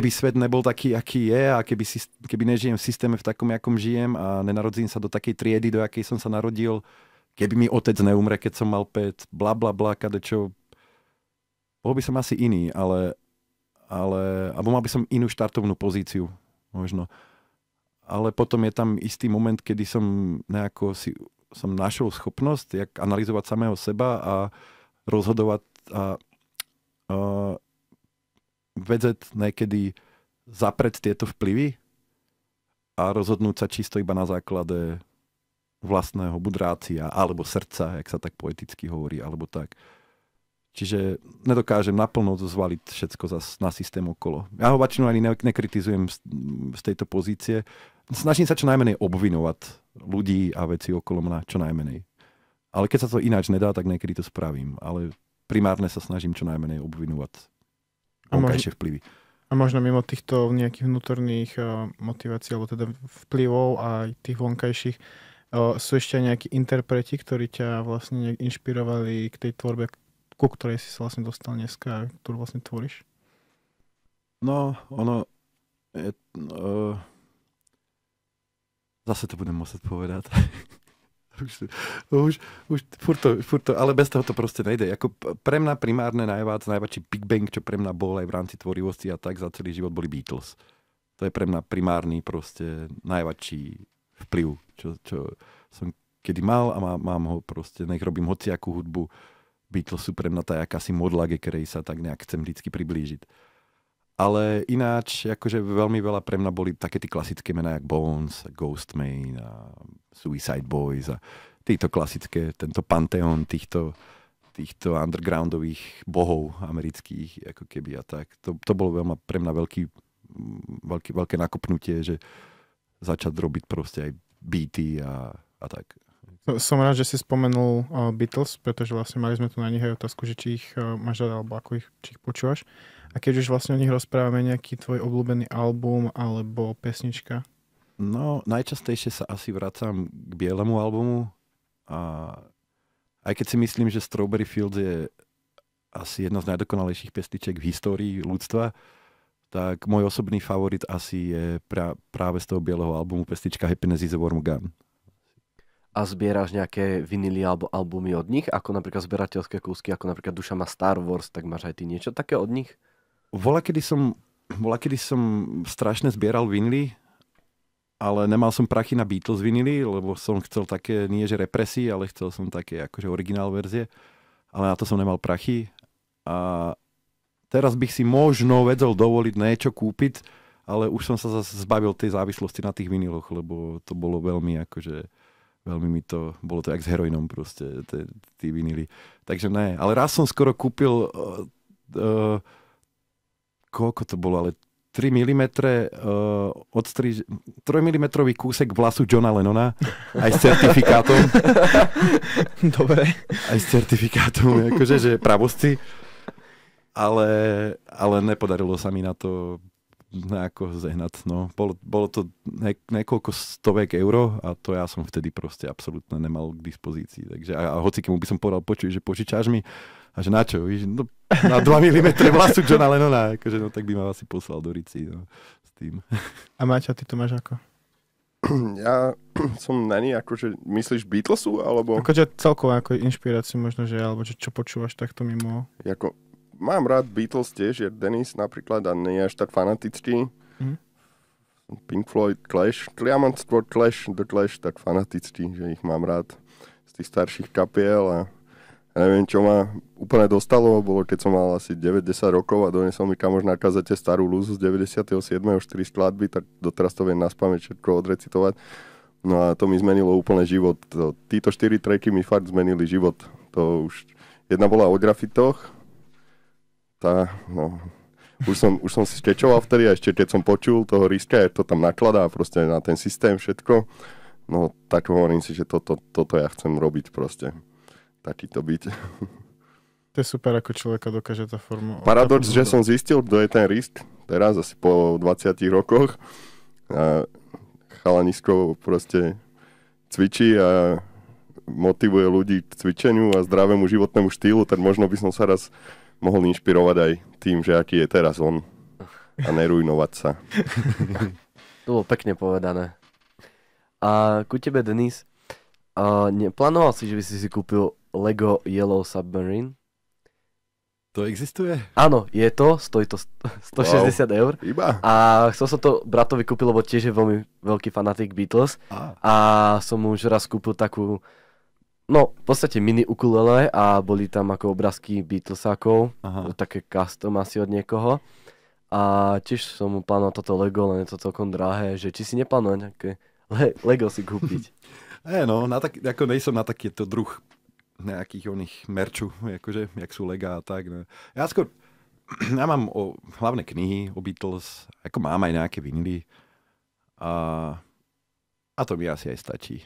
svet nebol taký, aký je a keby nežijem v systéme v takom, akom žijem a nenarodzím sa do takej triedy, do akej som sa narodil, keby mi otec neumre, keď som mal 5, bla bla bla, kadečo. Bol by som asi iný, alebo mal by som inú štartovnú pozíciu, možno. Ale potom je tam istý moment, kedy som som našiel schopnosť, jak analyzovať samého seba a rozhodovať a vedieť niekedy zapreť tieto vplyvy a rozhodnúť sa čisto iba na základe vlastného budrácia alebo srdca, jak sa tak poeticky hovorí, alebo tak. Čiže nedokážem naplno zvaliť všetko na systém okolo. Ja ho väčšinou ani nekritizujem z tejto pozície. Snažím sa čo najmenej obvinovať ľudí a veci okolo mňa čo najmenej. Ale keď sa to ináč nedá, tak niekedy to spravím. Ale primárne sa snažím čo najmenej obvinovať vonkajšie vplyvy. A možno mimo týchto nejakých vnútorných motivácií, alebo teda vplyvov a tých vonkajších, sú ešte nejakí interpreti, ktorí ťa vlastne nejak inšpirovali k tej tvorbe, ku ktorej si sa vlastne dostal dneska, ktorú vlastne tvoríš? No, ono je, zase to budem musieť povedať. už furt to, ale bez toho to proste nejde. Ako pre mňa primárne najväčší Big Bang, čo pre mňa bol aj v rámci tvorivosti a tak za celý život, boli Beatles. To je pre mňa primárny proste najväčší vplyv, čo som kedy mal a mám ho proste, nech robím hociakú hudbu. Beatles sú pre mňa tá jakási modlage, ktorej sa tak nejak chcem vždycky priblížiť. Ale ináč, akože veľmi veľa pre mňa boli také tí klasické mená, jak Bones, Ghostman a Suicide Boys a títo klasické, tento panteón týchto undergroundových bohov amerických, ako keby a tak. To bol pre mňa veľké nakopnutie, že začať robiť proste aj beaty a tak. Som rád, že si spomenul Beatles, pretože vlastne mali sme tu na nich aj otázku, že či ich máš rád, alebo ako či ich počúvaš. A keď už vlastne o nich rozprávame, nejaký tvoj obľúbený album alebo pesnička? No, najčastejšie sa asi vracam k bielemu albumu a aj keď si myslím, že Strawberry Fields je asi jedna z najdokonalejších pesničiek v histórii ľudstva, tak môj osobný favorit asi je práve z toho bieleho albumu pesnička Happiness is a Warm Gun. A zbieraš nejaké vinily alebo albumy od nich? Ako napríklad zberateľské kúsky, ako napríklad Duša má Star Wars, tak máš aj ty niečo také od nich? Kedy som strašne zbieral vinily, ale nemal som prachy na Beatles vinily, lebo som chcel také, nie že represí, ale chcel som také akože originál verzie, ale na to som nemal prachy. A teraz bych si možno vedel dovoliť niečo kúpiť, ale už som sa zase zbavil tej závislosti na tých viniloch, lebo to bolo veľmi akože, bolo to jak s heroinom proste, tí vinily. Takže ne, ale raz som skoro kúpil, koľko to bolo, ale 3 mm 3 mm kúsek vlasu Johna Lennona aj s certifikátom. Dobre. Aj s certifikátom, akože, že pravosci. Ale nepodarilo sa mi na to nejako zehnať. No. Bolo to niekoľko stovek eur a to ja som vtedy proste absolútne nemal k dispozícii. Takže a hoci kemu by som povedal, počuj, že požičáš mi a že na čo? No, na 2 mm vlasu Johna Lennona. Akože, no tak by ma asi poslal do Rici, no, s tým. A Maťa, ty to máš ako? Ja som není, akože myslíš Beatlesu, alebo... Akože celkovo ako inšpiráciu možno, že alebo že čo počúvaš takto mimo... Mám rád Beatles tiež, je Dennis napríklad a nie je až tak fanatický. Pink Floyd, Clash. Ja mám skôr The Clash tak fanatický, že ich mám rád z tých starších kapiel a ja neviem, čo ma úplne dostalo, bolo keď som mal asi 9-10 rokov a donesol mi kamoš na kazete starú lúzu z 97. 4 skladby, tak doteraz to viem naspamäť všetko odrecitovať. No a to mi zmenilo úplne život. Títo 4 tracky mi fakt zmenili život. To už... Jedna bola o grafitoch, už som si skečoval vtedy a ešte keď som počul toho Riska, to tam nakladá proste na ten systém všetko, no tak hovorím si, že toto ja chcem robiť proste. Takýto byť. To je super, ako človeka dokáže tá forma... Paradox, že som zistil, kto je ten Risk teraz, asi po 20 rokoch. A chalanisko proste cvičí a motivuje ľudí k cvičeniu a zdravému životnému štýlu, tak možno by som sa raz mohol inšpirovať aj tým, že aký je teraz on a nerujnovať sa. To bolo pekne povedané. A ku tebe, Denis, neplánoval si, že by si kúpil Lego Yellow Submarine? To existuje? Áno, je to, stojí to 160 eur. Iba. A chcel som to bratovi kúpiť, lebo tiež je veľmi veľký fanatik Beatles. A som mu už raz kúpil takú, no v podstate mini ukulele a boli tam ako obrázky Beatlesákov, také custom asi od niekoho. A tiež som mu plánoval toto Lego, len je to celkom drahé, že či si neplánoval nejaké Lego si kúpiť. No, ako nejsem na takýto druh nejakých oných merču, akože, jak sú Lega a tak. No. Ja mám hlavné knihy o Beatles, ako mám aj nejaké vinily a to mi asi aj stačí.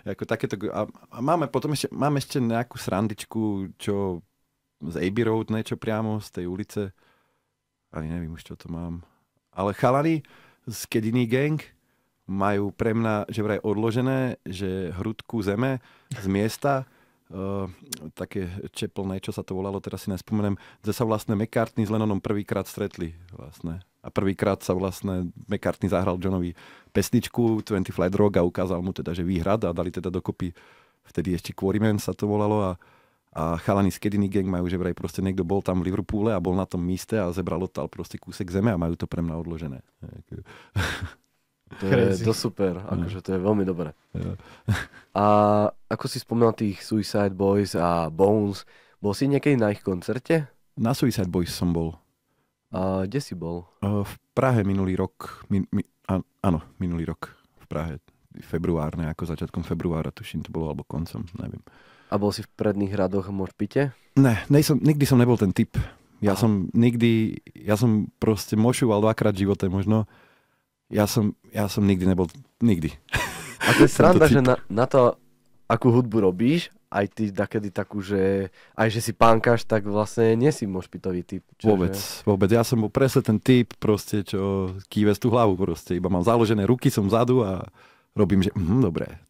Ako takéto, a mám ešte nejakú srandičku, čo z Abbey Road, niečo priamo z tej ulice. Ani neviem už, čo to mám. Ale chalani z Kediny Gang majú pre mňa, že vraj odložené, že hrudku zeme z miesta, také čeplné, čo sa to volalo, teraz si nespomenem, kde sa vlastne McCartney s Lennonom prvýkrát stretli vlastne. A prvýkrát sa vlastne McCartney zahral Johnovi pesničku 20 Flight Rock a ukázal mu teda, že výhrad a dali teda dokopy, vtedy ešte Quarrymen sa to volalo a chalani z Kediny Gang majú, že vraj proste niekto bol tam v Liverpoole a bol na tom míste a zebral odtiaľ proste kúsek zeme a majú to pre mňa odložené. To je to super, akože to je veľmi dobré. A ako si spomínal tých Suicide Boys a Bones, bol si niekedy na ich koncerte? Na Suicide Boys som bol. A kde si bol? V Prahe minulý rok. Áno, minulý rok v Prahe. Február, nejako začiatkom februára, tuším, to bolo, alebo koncom, neviem. A bol si v predných radoch v Mošpite? Ne, nikdy som nebol ten typ Ja som proste mošoval 2-krát v živote možno. Ja som nikdy nebol, nikdy. A to je sranda, že na to, akú hudbu robíš, aj ty dakedy takú, že aj že si pánkaš, tak vlastne nie si mošpitový typ. Vôbec. Ja som bol presne ten typ, proste, čo kýve tú hlavu proste. Iba mám založené ruky, som vzadu a robím, že dobre,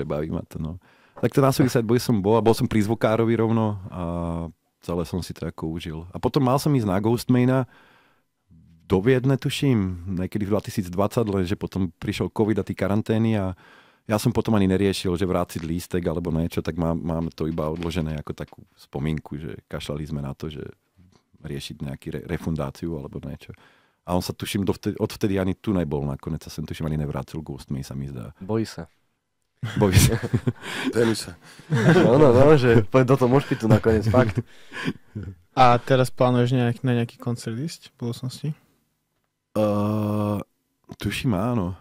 baví ma to, no. Tak to na Suicide Boys som bol a bol som pri zvukárovi rovno a celé som si to ako užil. A potom mal som ísť na Ghostmaina do Viedne, tuším, niekedy v 2020, lenže potom prišiel COVID a tí karantény a ja som potom ani neriešil, že vrátiť lístek alebo niečo, tak mám to iba odložené ako takú spomínku, že kašľali sme na to, že riešiť nejakú refundáciu alebo niečo. A on sa tuším, odvtedy ani tu nebol nakoniec, sa sem tuším ani nevrátil Ghostmain, sa mi zdá. Bojí sa. Denisa. No, že poď do toho mošpitu nakoniec, fakt. A teraz plánuješ na nejaký koncert ísť v budúcnosti? Tuším, áno.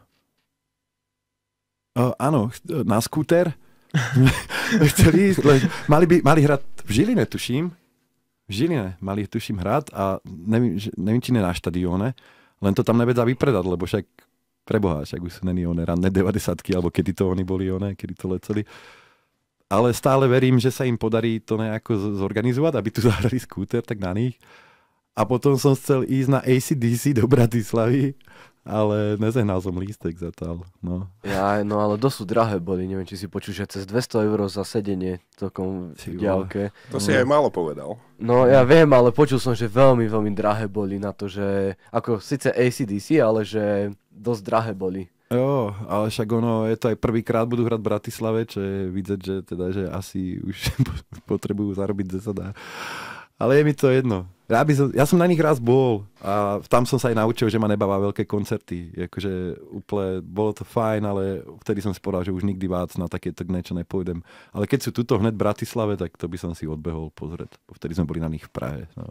Áno, na skúter. Chceli ísť, mali hrať v Žiline, tuším. V Žiline mali, tuším, hrať a neviem, či ne na štadióne, len to tam nevedá vypredať, lebo však preboha, však už sú není one ranné 90-ky, alebo kedy to oni boli kedy to leteli. Ale stále verím, že sa im podarí to nejako zorganizovať, aby tu zahrali skúter, tak na nich. A potom som chcel ísť na AC/DC do Bratislavy, ale nezehnal som lístek zatiaľ. No. No ale dosť drahé boli, neviem, či si počul, že cez 200 € za sedenie v diaľke. To si aj málo povedal. No ja viem, ale počul som, že veľmi, veľmi drahé boli na to, že ako síce AC/DC, ale že dosť drahé boli. Jo, ale však je to aj prvýkrát budú hrať v Bratislave, čo je vidieť, že asi už potrebujú zarobiť 10 dá. Ale je mi to jedno. Ja som na nich raz bol a tam som sa aj naučil, že ma nebavá veľké koncerty. Akože úplne, bolo to fajn, ale vtedy som si povedal, že už nikdy vác na takéto niečo nepôjdem. Ale keď sú tuto hneď v Bratislave, tak to by som si odbehol pozrieť. Vtedy sme boli na nich v Prahe. No.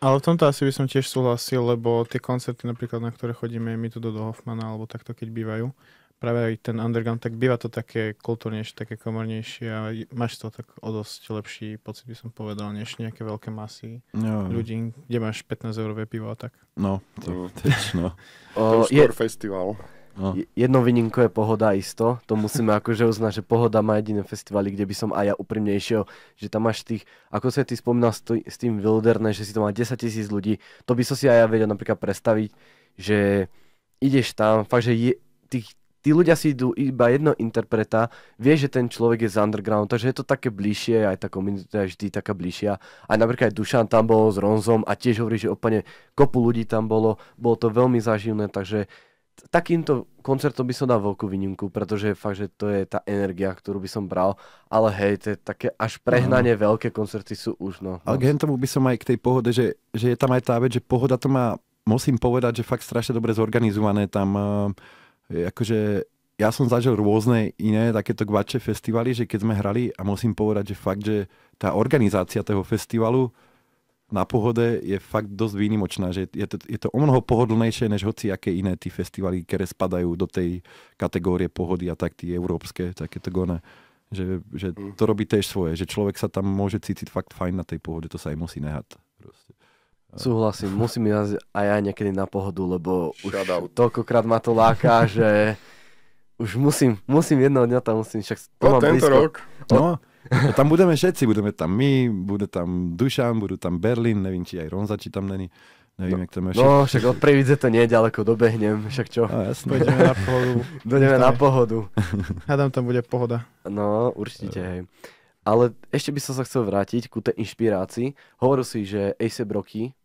Ale v tomto asi by som tiež súhlasil, lebo tie koncerty napríklad, na ktoré chodíme my tu do Hoffmana, alebo takto keď bývajú, práve aj ten underground, tak býva to také kultúrnejšie, také komornejšie a máš to tak o dosť lepší pocit, by som povedal, než nejaké veľké masy ľudí, kde máš 15 € pivo a tak. No, to tiež, no. To je skôr festival. No. Jedno výnimko je Pohoda isto, to musíme akože uznať, že Pohoda má jediné festivaly, kde by som aj ja úprimne išiel, že tam máš tých, ako sa ty spomínal s tým Wilderness, že si to má 10 000 ľudí, to by som si aj ja vedel napríklad predstaviť, že ideš tam, fakt, že tí ľudia si idú iba jedno interpreta, vieš, že ten človek je z underground, takže je to také bližšie, aj tá komunita je vždy taká bližšia. Aj napríklad aj Dušan tam bol s Ronzom a tiež hovorí, že úplne kopu ľudí tam bolo to veľmi záživné, takže takýmto koncertom by som dal veľkú výnimku, pretože fakt, že to je tá energia, ktorú by som bral, ale hej, to je také až prehnanie veľké koncerty sú už, no. Ale k tomu by som aj k tej Pohode, že je tam aj tá vec, že Pohoda to má, musím povedať, že fakt strašne dobre zorganizované tam. Akože ja som zažil rôzne iné takéto gvače festivaly, že keď sme hrali a musím povedať, že fakt, že tá organizácia toho festivalu na Pohode je fakt dosť výnimočná, že je to o mnoho pohodlnejšie než hociaké iné tí festivaly, ktoré spadajú do tej kategórie pohody a tak tí európske, takéto gone. Že to robí tiež svoje, že človek sa tam môže cítiť fakt fajn na tej Pohode, to sa aj musí nehať. Proste. Súhlasím, musím ísť aj ja niekedy na Pohodu, lebo už toľkokrát ma to láka, že už musím jedného dňa tam však to mám tento blízko. rok. No, tam budeme všetci, budeme tam my, bude tam Dušan, budú tam Berlin, neviem, či aj Ronza, či tam není. Neviem, jak to máš. No, však od Prievidze to nie je ďaleko, dobehnem, však čo? No, jasné. Pôjdeme na Pohodu. Dojdeme na Pohodu. Hádam, tam bude Pohoda. No, určite, hej. Ale ešte by som sa chcel vrátiť ku tej inšpirácii. Hovoril si, že A$AP Rocky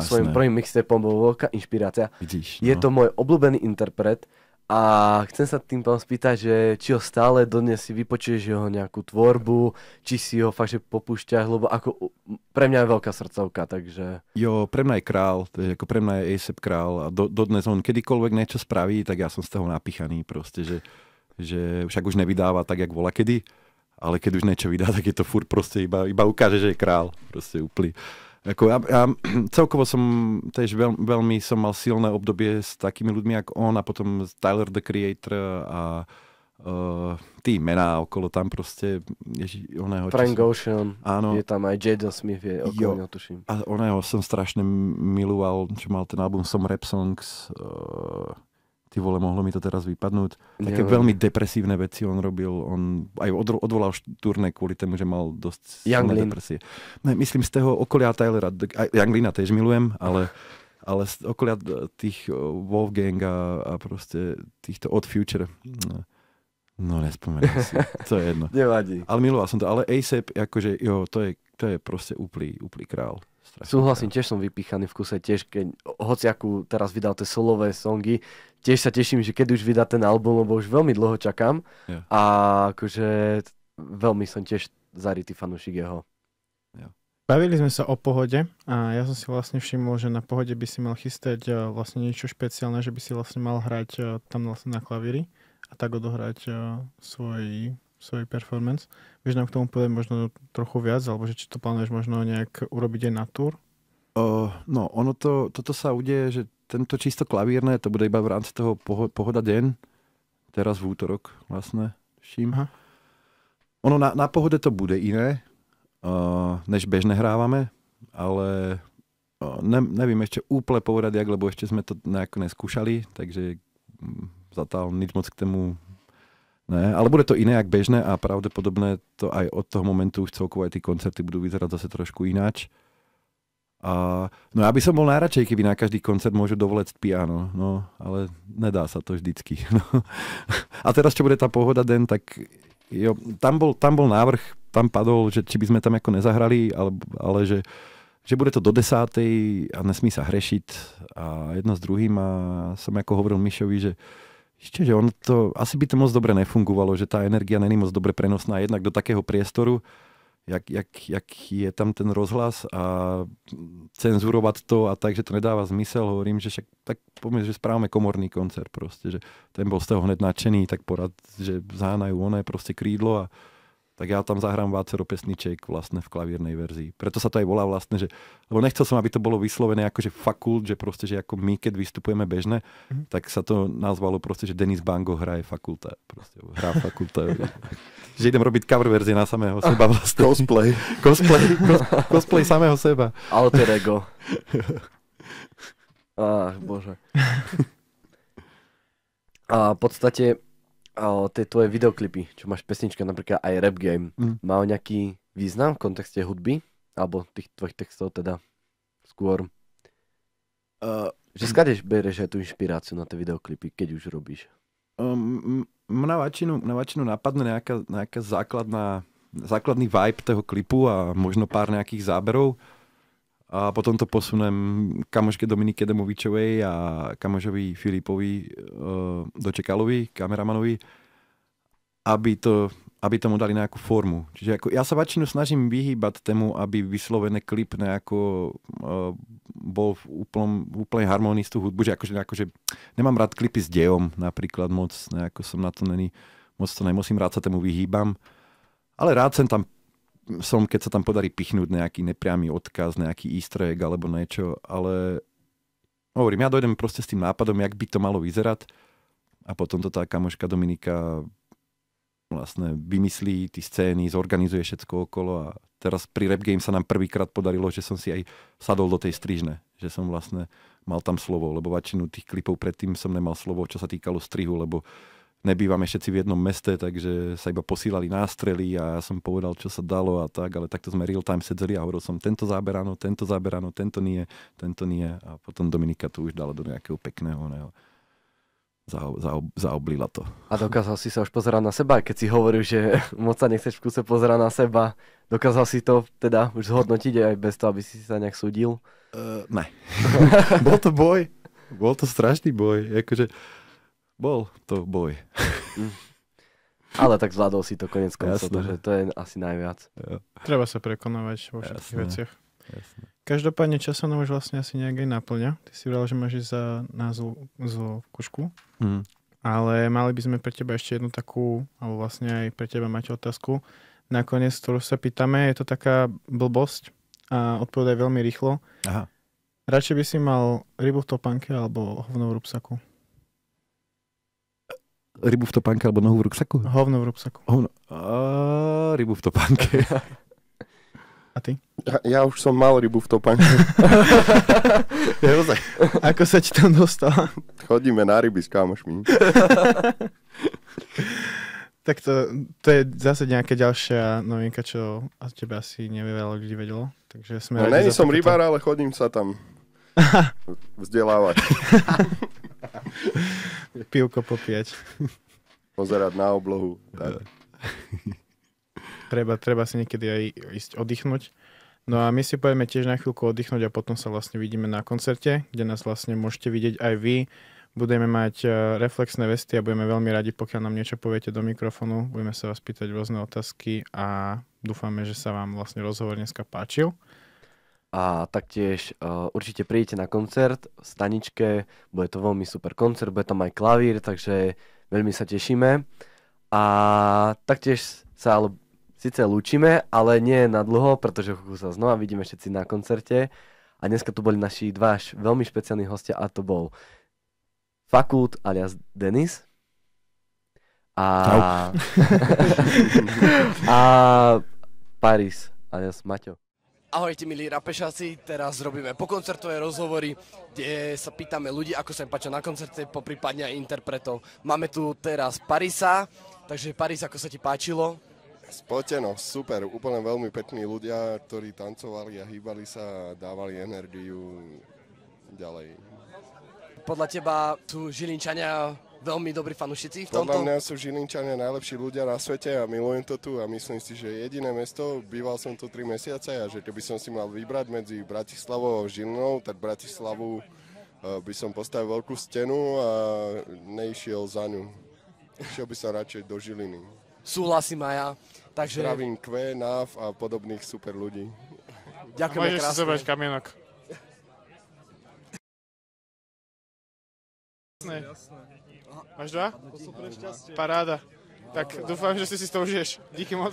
svojím prvým mixtapom bol veľká inšpirácia. Vidíš, Je to môj obľúbený interpret a chcem sa tým pán spýtať, že či ho stále dodnes si vypočuješ jeho nejakú tvorbu, či si ho fakt, že popúšťaš, lebo ako pre mňa je veľká srdcovka, takže... Jo, pre mňa je král, ako pre mňa je A$AP král a dodnes on kedykoľvek niečo spraví, tak ja som z toho napíchaný proste, že však už nevydáva tak, jak volá kedy, ale keď už niečo vydá, tak je to furt proste iba ukáže, že je král, proste úplný. Ako ja celkovo som tiež veľmi som mal silné obdobie s takými ľuďmi ako on a potom Tyler the Creator a tí mená okolo tam proste, oného... Frank Ocean, áno. je tam aj Jaden Smith, je okolo neho, tuším. A oného som strašne miloval, čo mal ten album Some Rap Songs, ty vole, mohlo mi to teraz vypadnúť. Také veľmi depresívne veci on robil, on aj odvolal turné kvôli tomu, že mal dosť silné depresie. Ne, myslím z toho okolia Tylera, Younglina tiež milujem, ale z okolia tých Wolfgang a proste týchto Odd Future... No, nespomeniem si. To je jedno. Nevadí. Ale miloval som to. Ale A$AP, akože, to je proste úplný král. Súhlasím, tiež som vypíchaný v kuse, tiež keď hociakú teraz vydal tie solové songy, tiež sa teším, že keď už vydá ten album, lebo už veľmi dlho čakám. Yeah. A akože veľmi som tiež zarytý fanúšik jeho. Yeah. Bavili sme sa o Pohode a ja som si vlastne všimol, že na Pohode by si mal chystať vlastne niečo špeciálne, že by si vlastne mal hrať tam vlastne na klavíri a tak odohrať svoj performance. Vieš nám k tomu povedať možno trochu viac, alebo že či to plánuješ možno nejak urobiť aj na tour? No, toto sa udeje, že tento čisto klavírne, to bude iba v rámci toho Pohoda deň, teraz v útorok vlastne, vším. Ono na Pohode to bude iné, než bežne hrávame, ale neviem ešte úplne povedať, lebo ešte sme to nejako neskúšali, takže zatiaľ nič moc k tomu ne, ale bude to iné jak bežné a pravdepodobne to aj od toho momentu už celkovo aj tí koncerty budú vyzerať zase trošku ináč. No ja by som bol najradšej, keby na každý koncert môžu dovoleť piano, no, ale nedá sa to vždycky. No. A teraz, čo bude tá Pohoda den, tak tam bol návrh, tam padol, že či by sme tam ako nezahrali, ale že bude to do 10:00 a nesmí sa hrešiť a jedno s druhým a som ako hovoril Mišovi, že ono to, asi by to moc dobre nefungovalo, že tá energia není moc dobre prenosná jednak do takého priestoru, jak je tam ten rozhlas a cenzurovať to a tak, že to nedáva zmysel. Hovorím, že však tak poďme, že správame komorný koncert proste, že ten bol z toho hned nadšený, tak porad, že zhánajú proste krídlo a tak ja tam zahrám vácero pesniček vlastne v klavírnej verzii. Preto sa to aj volá vlastne, že lebo nechcel som, aby to bolo vyslovené akože fakult, že proste, že ako my, keď vystupujeme bežne, tak sa to nazvalo proste, že Denis Bango hraje fakulta. Proste hrá fakulta. Že idem robiť cover verzie na samého seba vlastne. Cosplay samého seba. Alter ego. Bože. A v podstate tie tvoje videoklipy, čo máš pesnička, napríklad aj Rap Game, má nejaký význam v kontexte hudby? Alebo tých tvojich textov teda skôr? Že skade bereš aj tú inšpiráciu na tie videoklipy, keď už robíš? Na väčšinu napadne nejaká základný vibe toho klipu a možno pár nejakých záberov. A potom to posunem kamoške Dominike Demovičovej a kamošovi Filipovi Dočekalovi, kameramanovi, aby tomu dali nejakú formu. Čiže ako, ja sa väčšinu snažím vyhýbať tému, aby vyslovené klip nejako bol v úplnej harmonii z tú hudbu, že akože nemám rád klipy s dejom napríklad moc, nejako som na to moc to nemusím, rád sa tému vyhýbam, ale rád keď sa tam podarí pichnúť nejaký nepriamy odkaz, nejaký easter egg alebo niečo, ale hovorím, ja dojdem proste s tým nápadom, jak by to malo vyzerať a potom to tá kamoška Dominika vlastne vymyslí tí scény, zorganizuje všetko okolo a teraz pri Rap Game sa nám prvýkrát podarilo, že som si aj sadol do tej strižne, že som vlastne mal tam slovo, lebo väčšinu tých klipov predtým som nemal slovo, čo sa týkalo strihu, lebo nebývame všetci v jednom meste, takže sa iba posílali nástrely a ja som povedal, čo sa dalo a tak, ale takto sme real time sedzeli a hovoril som tento záber áno, tento nie a potom Dominika to už dala do nejakého pekného, zaoblila to. A dokázal si sa už pozerať na seba, keď si hovoril, že moc sa nechceš v kuse pozerať na seba, dokázal si to teda už zhodnotiť aj bez toho, aby si sa nejak súdil? Ne. Bol to boj, bol to strašný boj, akože bol to boj. Ale tak zvládol si to konec koncov, takže to je asi najviac. Jo. Treba sa prekonávať vo všetkých veciach. Jasne. Každopádne časom už vlastne asi nejak aj naplňa. Ty si vravel, že máš ísť za názov kušku. Ale mali by sme pre teba ešte jednu takú, alebo vlastne aj pre teba mať otázku. Nakoniec, ktorú sa pýtame, je to taká blbosť a odpovedaj veľmi rýchlo. Aha. Radšej by si mal rybu v topánke alebo hovno v rúbsaku? rybu v topánke alebo nohu v ruksaku? Hovno v ruksaku. Hovno. Rybu v topánke. A ty? Ja už som mal rybu v topánke. Ako sa ti tam dostala? Chodíme na ryby s kamošmi. Tak to je zase nejaká ďalšia novinka, čo od teba asi nevie veľa ľudí vedelo. Takže sme No není som rybár, ale chodím sa tam vzdelávať. Pivko popíjať. Pozerať na oblohu. Tak. Treba si niekedy aj ísť oddychnúť. No a my si povieme tiež na chvíľku oddychnúť a potom sa vlastne vidíme na koncerte, kde nás vlastne môžete vidieť aj vy. Budeme mať reflexné vesty a budeme veľmi radi, pokiaľ nám niečo poviete do mikrofónu. Budeme sa vás pýtať rôzne otázky a dúfame, že sa vám vlastne rozhovor dneska páčil. A taktiež určite prídete na koncert v Staničke, bude to veľmi super koncert, bude tam aj klavír, takže veľmi sa tešíme. A taktiež sa síce lúčime, ale nie na dlho, pretože sa znova vidíme všetci na koncerte. A dneska tu boli naši dva veľmi špeciálni hostia a to bol Fakult alias Denis a Paris alias Maťo. Ahojte milí rapešáci, teraz robíme pokoncertové rozhovory, kde sa pýtame ľudí, ako sa im páčia na koncerte, poprípadne aj interpretov. Máme tu teraz Parisa, takže Paris, ako sa ti páčilo? Spoteno, super, úplne veľmi pekní ľudia, ktorí tancovali a hýbali sa a dávali energiu ďalej. Podľa teba sú Žilinčania veľmi dobrí fanúšici v tomto? Podľa mňa sú Žilinčania najlepší ľudia na svete a milujem to tu a myslím si, že jediné mesto, býval som tu 3 mesiace a že keby som si mal vybrať medzi Bratislavou a Žilinou, tak Bratislavu by som postavil veľkú stenu a neišiel za ňu. Išiel by som radšej do Žiliny. Súhlasím aj ja. Takže... Zdravím Kve, Náv a podobných super ľudí. Ďakujeme krásne. Môžeš si zobrať kamienok. Máš dva? Paráda. Tak dúfam, že si to užiješ. Díky moc.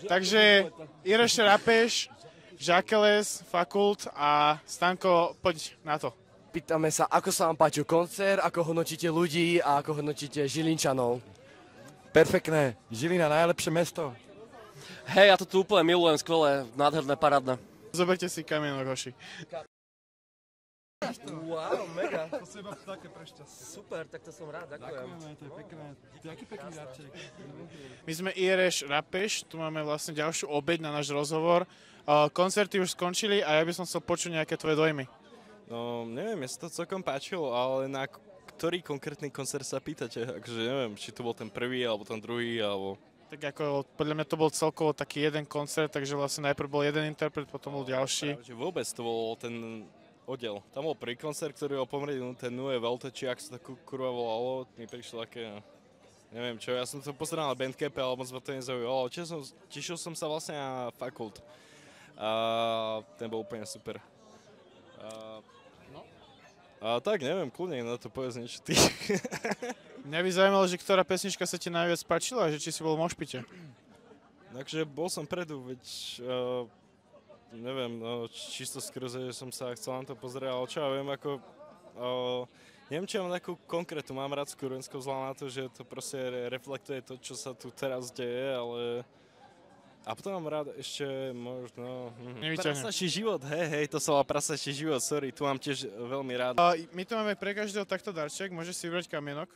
Takže Ireš Rapeš, Žakeles, Fakult a Stanko, poď na to. Pýtame sa, ako sa vám páčil koncert, ako hodnotíte ľudí a ako hodnotíte Žilinčanov. Perfektné. Žilina, najlepšie mesto. Hej, ja to tu úplne milujem, skvelé, nádherné, parádne. Zoberte si kamienok, hoši. Wow, mega. To si iba také prešťastie. Super, tak to som rád, ďakujem. To je pekné. To je aký pekný ráček. My sme Ireš Rapeš, tu máme vlastne ďalšiu obeť na náš rozhovor. Koncerty už skončili a ja by som chcel počuť nejaké tvoje dojmy. No, neviem, ja sa to celkom páčilo, ale na ktorý konkrétny koncert sa pýtate? Akože neviem, či to bol ten prvý, alebo ten druhý, alebo... Tak ako, podľa mňa to bol celkovo taký jeden koncert, takže vlastne najprv bol jeden interpret, potom bol ďalší. Že vôbec to bol ten oddiel. Tam bol prvý koncert, ktorý bol pomerne ten Nue Velte, či ak sa to kurva volalo, mi prišlo také... Neviem čo, ja som to pozeral na Bandcampe, ale moc ma to nezaujalo. Tešil som sa vlastne na Fakult. Ten bol úplne super. Tak neviem, kľudne na to povedz niečo ty. Mňa by zaujímalo, že ktorá pesnička sa ti najviac páčila, že či si bol v mošpite. Takže bol som predu, veď neviem, no, čisto skrze, že som sa chcel na to pozrieť, ale čo ja viem, ako... neviem, či mám takú konkrétu, mám rád Skúrensko vzhľadom na to, že to proste reflektuje to, čo sa tu teraz deje, ale... A potom mám rád ešte možno... Prasačí život, hej, to sa volá Prasačí život, sorry, tu mám tiež veľmi rád. My tu máme pre každého takto darček, môžeš si vybrať kamienok.